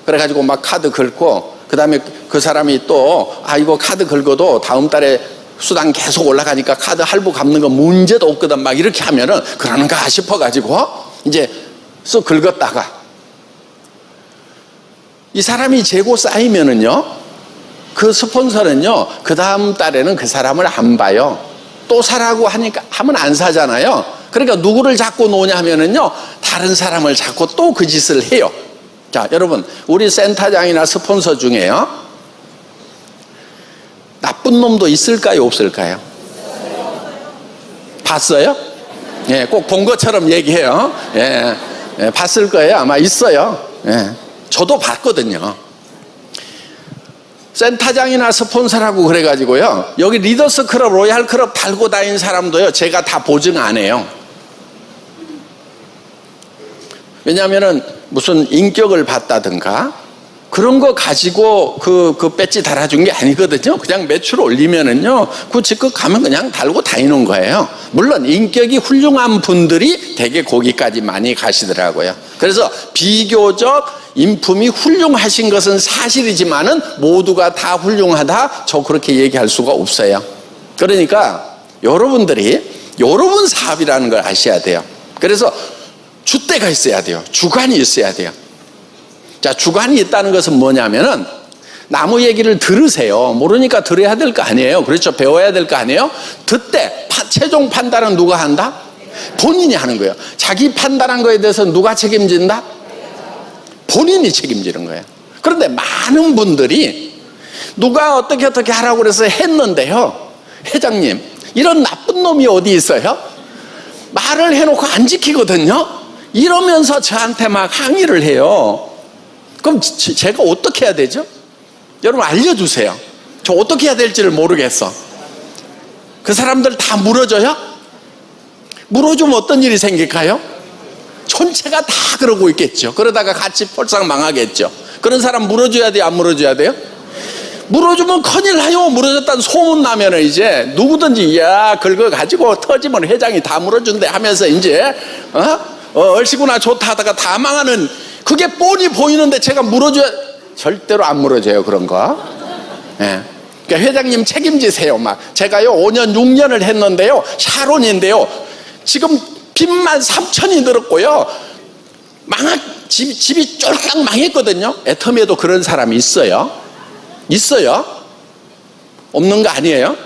그래가지고 막 카드 긁고, 그 다음에 그 사람이 또 이거 카드 긁어도 다음 달에 수당 계속 올라가니까 카드 할부 갚는 거 문제도 없거든, 막 이렇게 하면은 그러는가 싶어가지고 이제 쓱 긁었다가 이 사람이 재고 쌓이면은요, 그 스폰서는요 그 다음 달에는 그 사람을 안 봐요. 또 사라고 하니까 하면 안 사잖아요. 그러니까 누구를 잡고 노냐 하면은요, 다른 사람을 잡고 또 그 짓을 해요. 자, 여러분, 우리 센터장이나 스폰서 중에요, 나쁜 놈도 있을까요, 없을까요? 봤어요? 예, 꼭 본 것처럼 얘기해요. 예, 봤을 거예요. 아마 있어요. 예, 저도 봤거든요. 센터장이나 스폰서라고 그래가지고요, 여기 리더스 클럽, 로얄 클럽 달고 다니는 사람도요, 제가 다 보증 안 해요. 왜냐하면은 무슨 인격을 봤다든가 그런 거 가지고 그 배지 달아준 게 아니거든요. 그냥 매출 올리면은요, 그 직급 가면 그냥 달고 다니는 거예요. 물론 인격이 훌륭한 분들이 되게 거기까지 많이 가시더라고요. 그래서 비교적 인품이 훌륭하신 것은 사실이지만은 모두가 다 훌륭하다, 저 그렇게 얘기할 수가 없어요. 그러니까 여러분들이 여러분 사업이라는 걸 아셔야 돼요. 그래서 주대가 있어야 돼요. 주관이 있어야 돼요. 자, 주관이 있다는 것은 뭐냐면은 나무 얘기를 들으세요. 모르니까 들어야 될 거 아니에요. 그렇죠? 배워야 될 거 아니에요? 듣되 최종 판단은 누가 한다? 본인이 하는 거예요. 자기 판단한 거에 대해서 누가 책임진다? 본인이 책임지는 거예요. 그런데 많은 분들이 누가 어떻게 하라고 그래서 했는데요, 회장님, 이런 나쁜 놈이 어디 있어요? 말을 해놓고 안 지키거든요. 이러면서 저한테 막 항의를 해요. 그럼 제가 어떻게 해야 되죠? 여러분 알려주세요. 저 어떻게 해야 될지를 모르겠어. 그 사람들 다 물어줘요? 물어주면 어떤 일이 생길까요? 전체가 다 그러고 있겠죠. 그러다가 같이 폴싹 망하겠죠. 그런 사람 물어줘야 돼요, 안 물어줘야 돼요? 물어주면 큰일 나요. 물어줬다는 소문 나면은 이제 누구든지 긁어가지고 터지면 회장이 다 물어준대 하면서 이제 얼씨구나 좋다 하다가 다 망하는, 그게 뻔히 보이는데 제가 물어줘야, 절대로 안 물어줘요, 그런 거. 예. 그러니까 회장님 책임지세요. 막 제가요 5년 6년을 했는데요, 샤론인데요, 지금 빚만 3천이 늘었고요, 집이 쫄딱 망했거든요. 애터미에도 그런 사람이 있어요. 있어요. 없는 거 아니에요.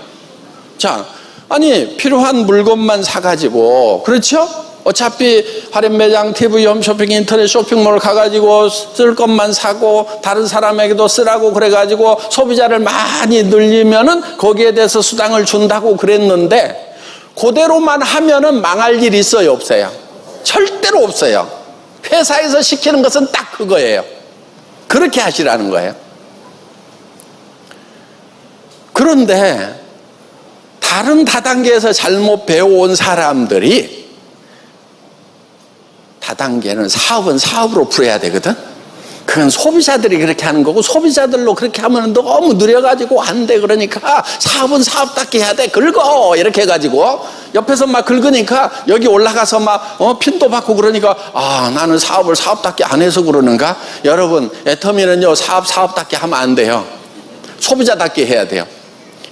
자, 아니 필요한 물건만 사가지고, 그렇죠? 어차피 할인 매장, TV, 홈쇼핑, 인터넷 쇼핑몰 가가지고 쓸 것만 사고 다른 사람에게도 쓰라고 그래가지고 소비자를 많이 늘리면은 거기에 대해서 수당을 준다고 그랬는데, 그대로만 하면은 망할 일이 있어요, 없어요? 절대로 없어요. 회사에서 시키는 것은 딱 그거예요. 그렇게 하시라는 거예요. 그런데 다른 다단계에서 잘못 배워온 사람들이, 다단계는 사업은 사업으로 풀어야 되거든. 그건 소비자들이 그렇게 하는 거고, 소비자들로 그렇게 하면 너무 느려가지고 안 돼. 그러니까 사업은 사업답게 해야 돼. 긁어 이렇게 해가지고 옆에서 막 긁으니까 여기 올라가서 막 핀도 받고 그러니까, 아, 나는 사업을 사업답게 안 해서 그러는가. 여러분, 애터미는요 사업답게 하면 안 돼요. 소비자답게 해야 돼요.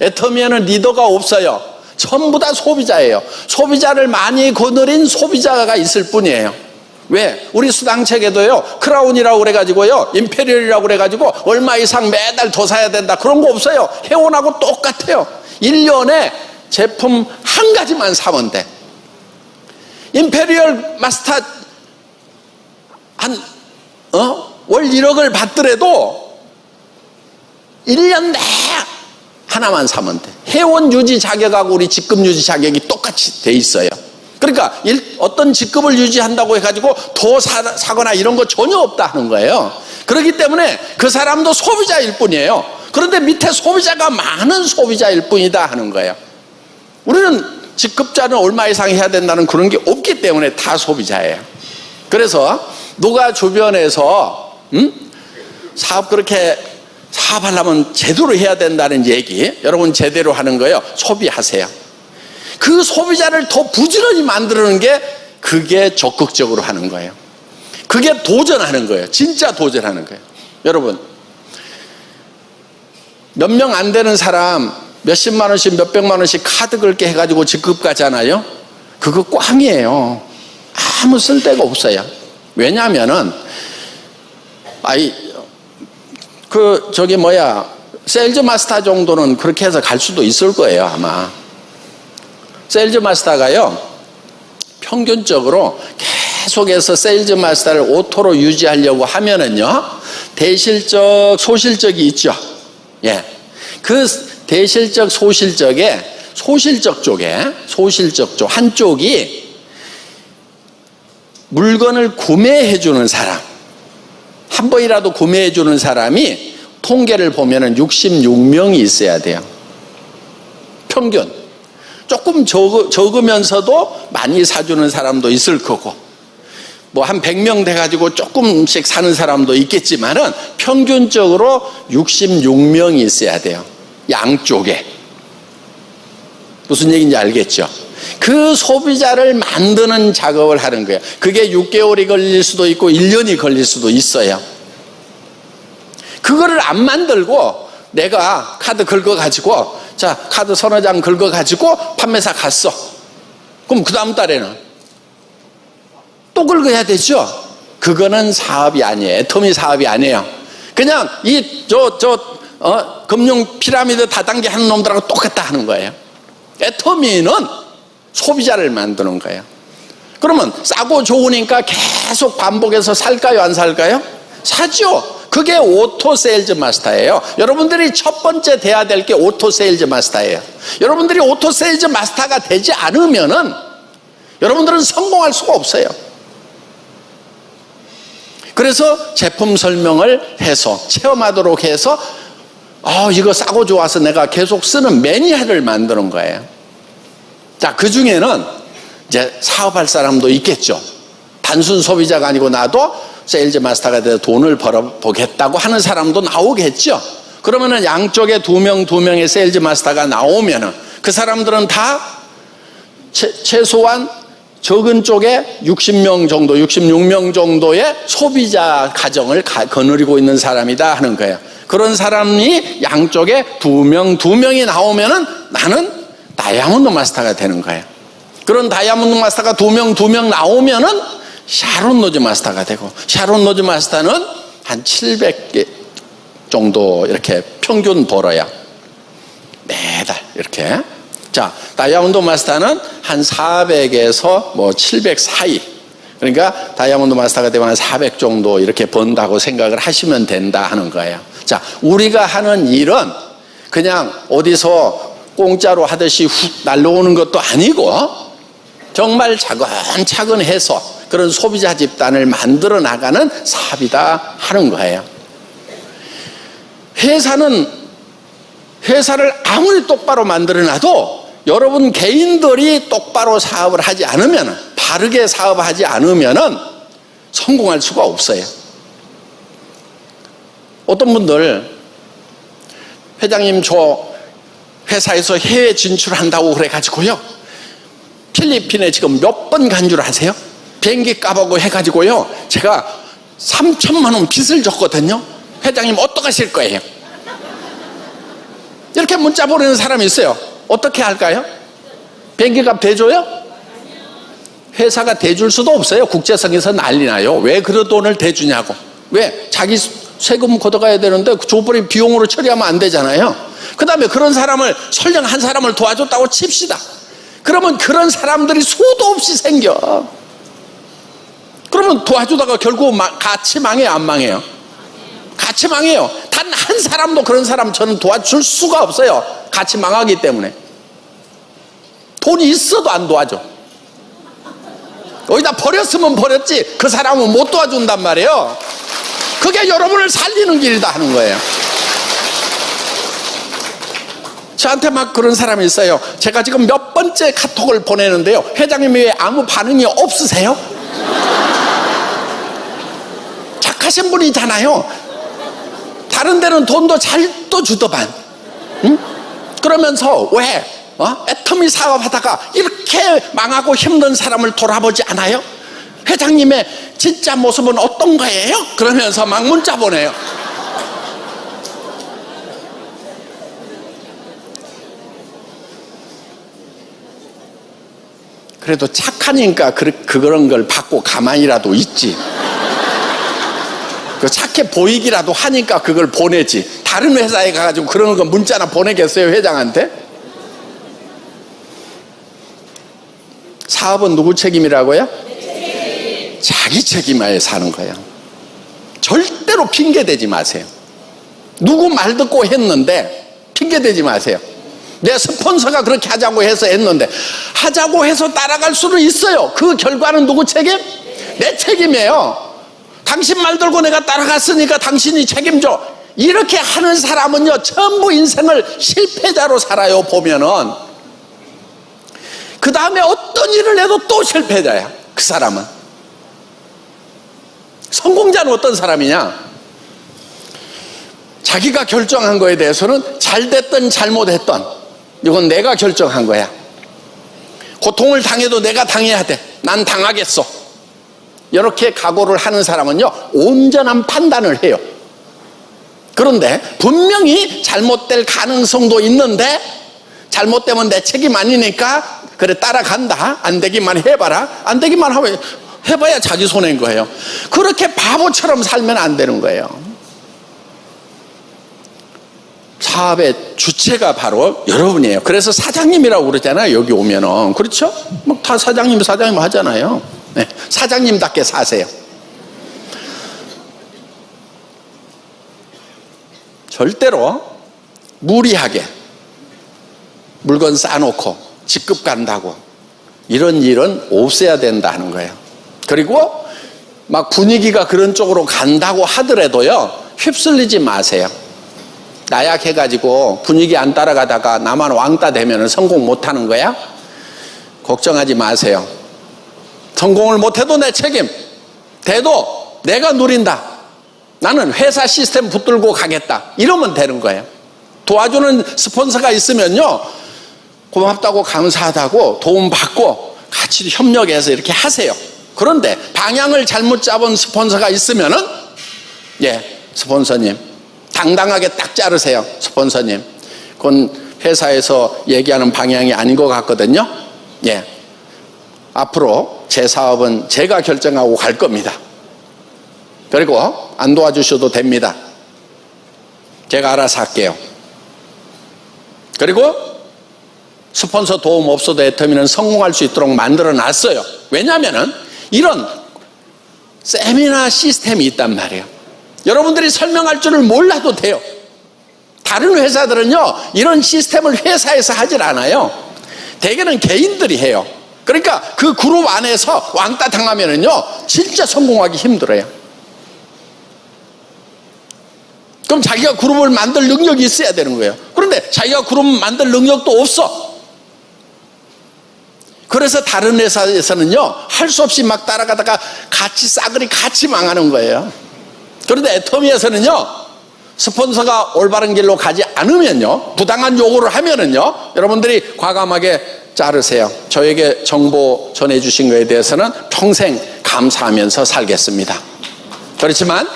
애터미에는 리더가 없어요. 전부 다 소비자예요. 소비자를 많이 거느린 소비자가 있을 뿐이에요. 왜? 우리 수당책에도요, 크라운이라고 그래가지고요, 임페리얼이라고 그래가지고 얼마 이상 매달 더 사야 된다, 그런 거 없어요. 회원하고 똑같아요. 1년에 제품 한 가지만 사면 돼. 임페리얼 마스터 월 1억을 받더라도 1년 내 하나만 사면 돼. 회원 유지 자격하고 우리 직급 유지 자격이 똑같이 돼 있어요. 그러니까 어떤 직급을 유지한다고 해가지고 더 사거나 이런 거 전혀 없다 하는 거예요. 그렇기 때문에 그 사람도 소비자일 뿐이에요. 그런데 밑에 소비자가 많은 소비자일 뿐이다 하는 거예요. 우리는 직급자는 얼마 이상 해야 된다는 그런 게 없기 때문에 다 소비자예요. 그래서 누가 주변에서 사업 그렇게 사업하려면 제대로 해야 된다는 얘기, 여러분 제대로 하는 거예요. 소비하세요. 그 소비자를 더 부지런히 만드는 게, 그게 적극적으로 하는 거예요. 그게 도전하는 거예요. 진짜 도전하는 거예요. 여러분, 몇 명 안 되는 사람 몇십만 원씩 몇백만 원씩 카드 긁게 해가지고 직급 가잖아요. 그거 꽝이에요. 아무 쓸데가 없어요. 왜냐하면은 세일즈 마스터 정도는 그렇게 해서 갈 수도 있을 거예요, 아마. 세일즈 마스터가요, 평균적으로 계속해서 세일즈 마스터를 오토로 유지하려고 하면은요, 대실적, 소실적이 있죠. 예. 그 대실적, 소실적 쪽, 한쪽이 물건을 구매해주는 사람, 한 번이라도 구매해주는 사람이 통계를 보면은 66명이 있어야 돼요. 평균. 조금 적으면서도 많이 사주는 사람도 있을 거고, 뭐 한 100명 돼가지고 조금씩 사는 사람도 있겠지만은 평균적으로 66명이 있어야 돼요. 양쪽에. 무슨 얘기인지 알겠죠? 그 소비자를 만드는 작업을 하는 거예요. 그게 6개월이 걸릴 수도 있고 1년이 걸릴 수도 있어요. 그거를 안 만들고 내가 카드 긁어가지고, 자, 카드 서너 장 긁어가지고 판매사 갔어. 그럼 그 다음 달에는 또 긁어야 되죠? 그거는 사업이 아니에요. 애터미 사업이 아니에요. 그냥 금융 피라미드 다단계 하는 놈들하고 똑같다 하는 거예요. 애터미는 소비자를 만드는 거예요. 그러면 싸고 좋으니까 계속 반복해서 살까요, 안 살까요? 사죠. 그게 오토 세일즈 마스터예요. 여러분들이 첫 번째 돼야 될 게 오토 세일즈 마스터예요. 여러분들이 오토 세일즈 마스터가 되지 않으면은 여러분들은 성공할 수가 없어요. 그래서 제품 설명을 해서 체험하도록 해서 이거 싸고 좋아서 내가 계속 쓰는 매니아를 만드는 거예요. 자, 그 중에는 이제 사업할 사람도 있겠죠. 단순 소비자가 아니고 나도 세일즈 마스터가 돼서 돈을 벌어보겠다고 하는 사람도 나오겠죠. 그러면은 양쪽에 두 명의 세일즈 마스터가 나오면은 그 사람들은 다 최소한 적은 쪽에 60명 정도, 66명 정도의 소비자 가정을 거느리고 있는 사람이다 하는 거예요. 그런 사람이 양쪽에 두 명이 나오면은 나는 다이아몬드 마스터가 되는 거예요. 그런 다이아몬드 마스터가 두 명 나오면은 샤론 로즈 마스터가 되고, 샤론 로즈 마스터는 한 700개 정도 이렇게 평균 벌어야 매달 이렇게. 자, 다이아몬드 마스터는 한 400에서 뭐 700 사이. 그러니까 다이아몬드 마스터가 되면 한 400 정도 이렇게 번다고 생각을 하시면 된다 하는 거예요. 자, 우리가 하는 일은 그냥 어디서 공짜로 하듯이 훅 날라오는 것도 아니고 정말 차근차근 해서 그런 소비자 집단을 만들어 나가는 사업이다 하는 거예요. 회사를 아무리 똑바로 만들어 놔도 여러분 개인들이 똑바로 사업을 하지 않으면, 바르게 사업하지 않으면 성공할 수가 없어요. 어떤 분들, 회장님 저 회사에서 해외 진출한다고 그래가지고요, 필리핀에 지금 몇 번 간 줄 아세요? 비행기 값하고 해가지고요, 제가 3천만 원 빚을 졌거든요. 회장님 어떡하실 거예요? 이렇게 문자 보내는 사람이 있어요. 어떻게 할까요? 비행기 값 대줘요? 회사가 대줄 수도 없어요. 국제성에서 난리 나요. 왜 그 돈을 대주냐고. 왜? 자기 세금 걷어가야 되는데 줘버린 비용으로 처리하면 안 되잖아요. 그 다음에 그런 사람을, 설령 한 사람을 도와줬다고 칩시다. 그러면 그런 사람들이 수도 없이 생겨. 그러면 도와주다가 결국 같이 망해요, 안 망해요? 같이 망해요. 단 한 사람도 그런 사람 저는 도와줄 수가 없어요. 같이 망하기 때문에. 돈이 있어도 안 도와줘. 어디다 버렸으면 버렸지 그 사람은 못 도와준단 말이에요. 그게 여러분을 살리는 길이다 하는 거예요. 저한테 막 그런 사람이 있어요. 제가 지금 몇 번째 카톡을 보내는데요, 회장님이 왜 아무 반응이 없으세요? 착하신 분이잖아요. 다른 데는 돈도 잘 또 주더만, 응? 그러면서 왜 애터미 사업하다가 이렇게 망하고 힘든 사람을 돌아보지 않아요? 회장님의 진짜 모습은 어떤 거예요? 그러면서 막 문자 보내요. 그래도 착하니까 그런 걸 받고 가만히라도 있지. 그 착해 보이기라도 하니까 그걸 보내지. 다른 회사에 가가지고 그런 거 문자나 보내겠어요, 회장한테? 사업은 누구 책임이라고요? 자기 책임하에 사는 거예요. 절대로 핑계대지 마세요. 누구 말 듣고 했는데 핑계대지 마세요. 내 스폰서가 그렇게 하자고 해서 했는데, 하자고 해서 따라갈 수는 있어요. 그 결과는 누구 책임? 내 책임이에요. 당신 말 들고 내가 따라갔으니까 당신이 책임져. 이렇게 하는 사람은요, 전부 인생을 실패자로 살아요. 보면은 그 다음에 어떤 일을 해도 또 실패자야. 그 사람은. 성공자는 어떤 사람이냐? 자기가 결정한 거에 대해서는 잘 됐든 잘못했든 이건 내가 결정한 거야. 고통을 당해도 내가 당해야 돼. 난 당하겠어. 이렇게 각오를 하는 사람은요, 온전한 판단을 해요. 그런데 분명히 잘못될 가능성도 있는데, 잘못되면 내 책임 아니니까 그래 따라간다. 안 되기만 해봐라. 안 되기만 하면 해봐야 자기 손해인 거예요. 그렇게 바보처럼 살면 안 되는 거예요. 사업의 주체가 바로 여러분이에요. 그래서 사장님이라고 그러잖아요, 여기 오면은. 그렇죠? 뭐 다 사장님 하잖아요. 네, 사장님답게 사세요. 절대로 무리하게 물건 싸놓고 직급 간다고 이런 일은 없애야 된다 하는 거예요. 그리고 막 분위기가 그런 쪽으로 간다고 하더라도요, 휩쓸리지 마세요. 나약해가지고 분위기 안 따라가다가 나만 왕따 되면 성공 못하는 거야? 걱정하지 마세요. 성공을 못해도 내 책임, 돼도 내가 누린다. 나는 회사 시스템 붙들고 가겠다. 이러면 되는 거예요. 도와주는 스폰서가 있으면요, 고맙다고 감사하다고 도움받고 같이 협력해서 이렇게 하세요. 그런데 방향을 잘못 잡은 스폰서가 있으면은, 스폰서님 당당하게 딱 자르세요. 스폰서님, 그건 회사에서 얘기하는 방향이 아닌 것 같거든요. 앞으로 제 사업은 제가 결정하고 갈 겁니다. 그리고 안 도와주셔도 됩니다. 제가 알아서 할게요. 그리고 스폰서 도움 없어도 애터미는 성공할 수 있도록 만들어 놨어요. 왜냐하면 이런 세미나 시스템이 있단 말이에요. 여러분들이 설명할 줄을 몰라도 돼요. 다른 회사들은요, 이런 시스템을 회사에서 하질 않아요. 대개는 개인들이 해요. 그러니까 그 그룹 안에서 왕따 당하면은요, 진짜 성공하기 힘들어요. 그럼 자기가 그룹을 만들 능력이 있어야 되는 거예요. 그런데 자기가 그룹 만들 능력도 없어. 그래서 다른 회사에서는요, 할 수 없이 막 따라가다가 같이 싸그리 같이 망하는 거예요. 그런데 애터미에서는요, 스폰서가 올바른 길로 가지 않으면요, 부당한 요구를 하면은요, 여러분들이 과감하게 자르세요. 저에게 정보 전해주신 것에 대해서는 평생 감사하면서 살겠습니다. 그렇지만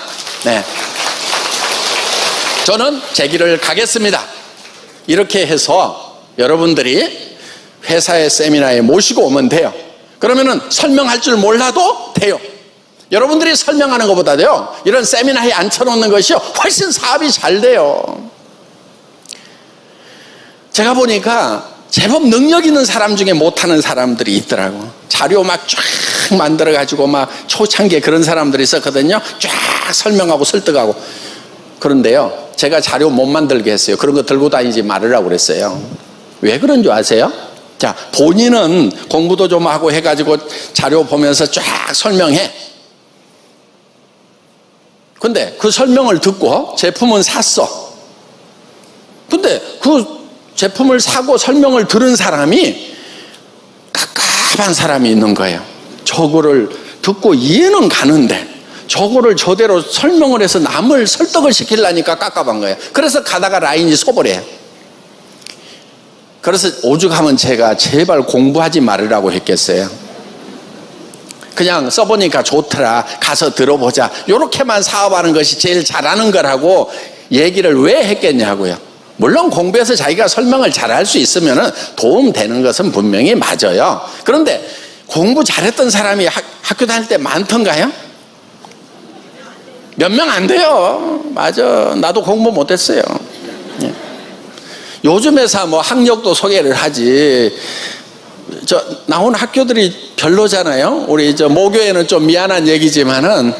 저는 제 길을 가겠습니다. 이렇게 해서 여러분들이 회사의 세미나에 모시고 오면 돼요. 그러면은 설명할 줄 몰라도 돼요. 여러분들이 설명하는 것보다도요, 이런 세미나에 앉혀놓는 것이 훨씬 사업이 잘 돼요. 제가 보니까 제법 능력 있는 사람 중에 못하는 사람들이 있더라고. 자료 막 쫙 만들어가지고 막 초창기에 그런 사람들이 있었거든요. 쫙 설명하고 설득하고. 그런데요, 제가 자료 못 만들게 했어요. 그런 거 들고 다니지 말으라고 그랬어요. 왜 그런 줄 아세요? 자, 본인은 공부도 좀 하고 해가지고 자료 보면서 쫙 설명해. 근데 그 설명을 듣고 제품은 샀어. 근데 그 제품을 사고 설명을 들은 사람이 깝깝한 사람이 있는 거예요. 저거를 듣고 이해는 가는데 저거를 저대로 설명을 해서 남을 설득을 시키려니까 깝깝한 거예요. 그래서 가다가 라인이 서버려요. 그래서 오죽하면 제가 제발 공부하지 말으라고 했겠어요. 그냥 써보니까 좋더라, 가서 들어보자, 요렇게만 사업하는 것이 제일 잘하는 거라고 얘기를 왜 했겠냐고요. 물론 공부해서 자기가 설명을 잘할 수 있으면 도움되는 것은 분명히 맞아요. 그런데 공부 잘했던 사람이 학교 다닐 때 많던가요? 몇 명 안 돼요. 맞아, 나도 공부 못했어요. 요즘 회사 뭐 학력도 소개를 하지, 나온 학교들이 별로잖아요. 우리 모교에는 좀 미안한 얘기지만은,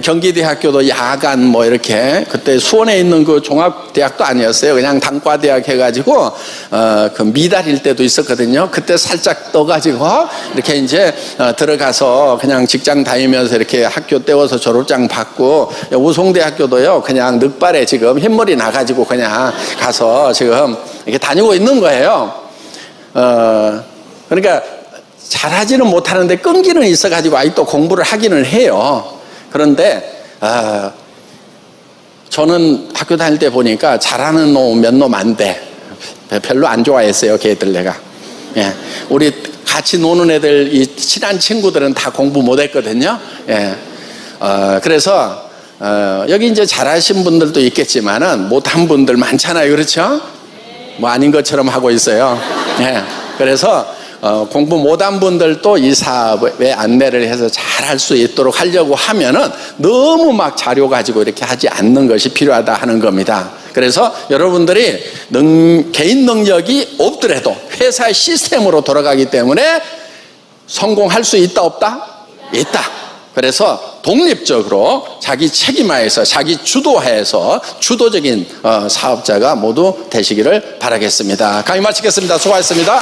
경기대학교도 야간 뭐 이렇게, 그때 수원에 있는 그 종합대학도 아니었어요. 그냥 단과대학 해가지고, 그 미달일 때도 있었거든요. 그때 살짝 떠가지고, 이렇게 이제, 들어가서 그냥 직장 다니면서 이렇게 학교 때워서 졸업장 받고, 우송대학교도요, 그냥 늑발에 지금 흰머리 나가지고 그냥 가서 지금 이렇게 다니고 있는 거예요. 그러니까 잘하지는 못하는데 끈기는 있어가지고 아직도 공부를 하기는 해요. 그런데 저는 학교 다닐 때 보니까 잘하는 놈 몇 놈 안 돼. 별로 안 좋아했어요, 걔들 내가. 예. 우리 같이 노는 애들, 이 친한 친구들은 다 공부 못했거든요. 예. 그래서 여기 이제 잘하신 분들도 있겠지만은 못한 분들 많잖아요, 그렇죠? 뭐 아닌 것처럼 하고 있어요. 예. 그래서 공부 못한 분들도 이 사업에 안내를 해서 잘할 수 있도록 하려고 하면은 너무 막 자료 가지고 이렇게 하지 않는 것이 필요하다 하는 겁니다. 그래서 여러분들이 개인 능력이 없더라도 회사의 시스템으로 돌아가기 때문에 성공할 수 있다 없다? 있다. 그래서 독립적으로 자기 책임하에서 자기 주도하에서 주도적인 사업자가 모두 되시기를 바라겠습니다. 강의 마치겠습니다. 수고하셨습니다.